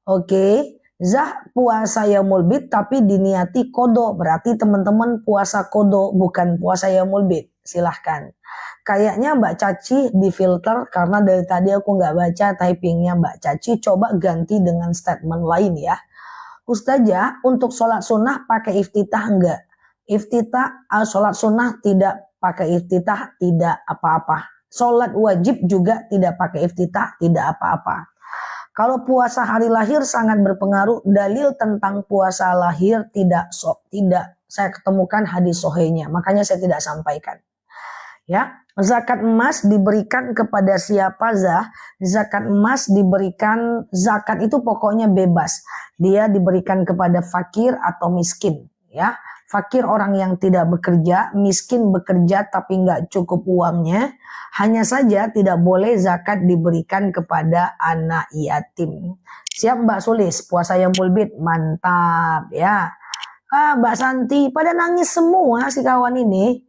Oke. Zah puasa yaumul bid tapi diniati kodo. Berarti teman-teman puasa kodo bukan puasa yaumul bid. Silahkan. Kayaknya Mbak Caci difilter karena dari tadi aku nggak baca typingnya Mbak Caci. Coba ganti dengan statement lain ya. Ustazah, untuk sholat sunnah pakai iftitah enggak? Iftitah, sholat sunnah tidak pakai iftitah, tidak apa-apa. Sholat wajib juga tidak pakai iftitah, tidak apa-apa. Kalau puasa hari lahir sangat berpengaruh. Dalil tentang puasa lahir tidak saya ketemukan hadis sahihnya, makanya saya tidak sampaikan. Ya, zakat emas diberikan kepada siapa Zah? Zakat emas diberikan, zakat itu pokoknya bebas. Dia diberikan kepada fakir atau miskin. Ya, fakir orang yang tidak bekerja, miskin bekerja tapi nggak cukup uangnya. Hanya saja tidak boleh zakat diberikan kepada anak yatim. Siap Mbak Sulis, puasa yang bulbit, mantap ya. Mbak Santi, pada nangis semua si kawan ini.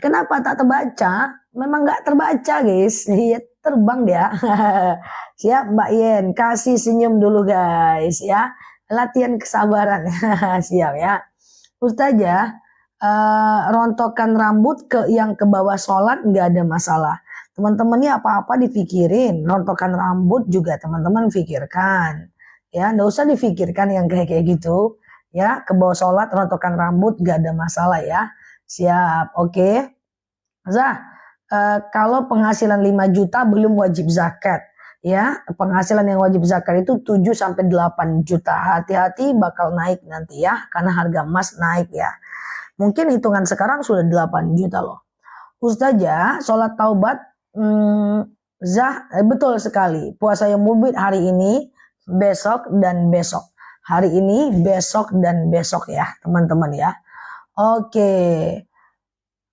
Kenapa tak terbaca? Memang nggak terbaca guys. Iya, terbang dia. Siap Mbak Yen, kasih senyum dulu guys ya. Latihan kesabaran. Siap ya. Ustazah, rontokan rambut yang ke bawah sholat nggak ada masalah. Teman-temannya apa-apa dipikirin. Rontokan rambut juga teman-teman pikirkan. Ya, nggak usah difikirkan yang kayak gitu. Ya, ke bawah sholat rontokan rambut nggak ada masalah ya. Siap, oke. Zah, kalau penghasilan 5 juta belum wajib zakat. Ya, penghasilan yang wajib zakat itu 7 sampai 8 juta. Hati-hati bakal naik nanti ya, karena harga emas naik ya. Mungkin hitungan sekarang sudah 8 juta loh. Ustazah, sholat taubat, Zah, betul sekali. Puasa yang mubid hari ini, besok dan besok. Hari ini, besok dan besok ya, teman-teman ya. Oke.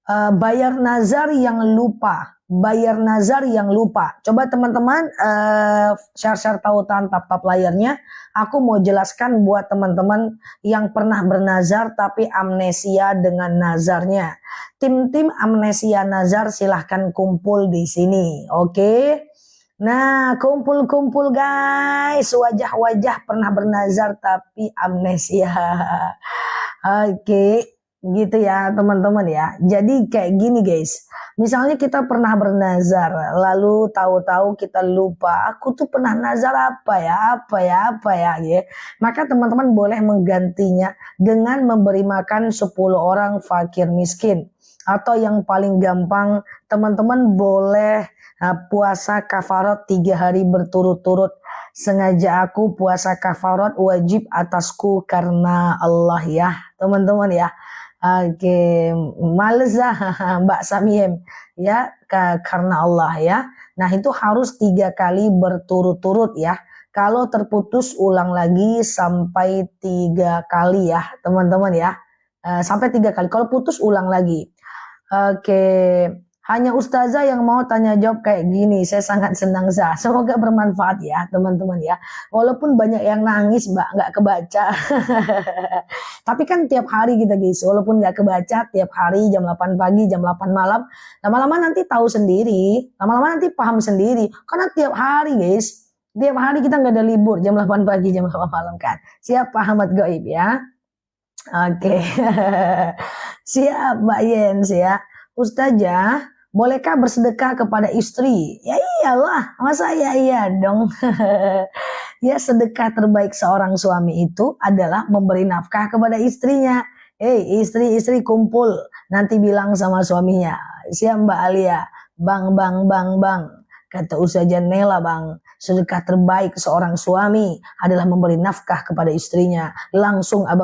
Bayar nazar yang lupa. Bayar nazar yang lupa. Coba teman-teman share-share tautan tap-tap layarnya. Aku mau jelaskan buat teman-teman yang pernah bernazar tapi amnesia dengan nazarnya. Tim-tim amnesia nazar silahkan kumpul di sini. Oke. Nah, kumpul-kumpul guys. Wajah-wajah pernah bernazar tapi amnesia. Oke. Gitu ya teman-teman ya. Jadi kayak gini guys. Misalnya kita pernah bernazar, lalu tahu-tahu kita lupa, aku tuh pernah nazar apa ya. Maka teman-teman boleh menggantinya dengan memberi makan 10 orang fakir miskin. Atau yang paling gampang, teman-teman boleh puasa kafarat 3 hari berturut-turut. Sengaja aku puasa kafarat wajib atasku karena Allah ya teman-teman ya. Oke, males Mbak Samiem ya karena Allah ya. Nah itu harus 3 kali berturut-turut ya. Kalau terputus ulang lagi sampai 3 kali ya teman-teman ya. Sampai 3 kali. Kalau putus ulang lagi. Oke. Hanya ustazah yang mau tanya jawab kayak gini. Saya sangat senang Zah. Semoga bermanfaat ya teman-teman ya. Walaupun banyak yang nangis Mbak nggak kebaca. Tapi kan tiap hari kita guys. Walaupun nggak kebaca tiap hari jam 8 pagi, jam 8 malam. Lama-lama nanti tahu sendiri. Lama-lama nanti paham sendiri. Karena tiap hari guys. Tiap hari kita nggak ada libur. Jam 8 pagi, jam 8 malam kan. Siap Pak Ahmad Goib ya. Oke. Siap Mbak Yens ya. Ustazah, bolehkah bersedekah kepada istri? Ya iyalah, masa iya dong. Ya sedekah terbaik seorang suami itu adalah memberi nafkah kepada istrinya. Istri-istri kumpul, nanti bilang sama suaminya. Siap Mbak Alia, bang. Kata Ustazah Nela bang, sedekah terbaik seorang suami adalah memberi nafkah kepada istrinya. Langsung abang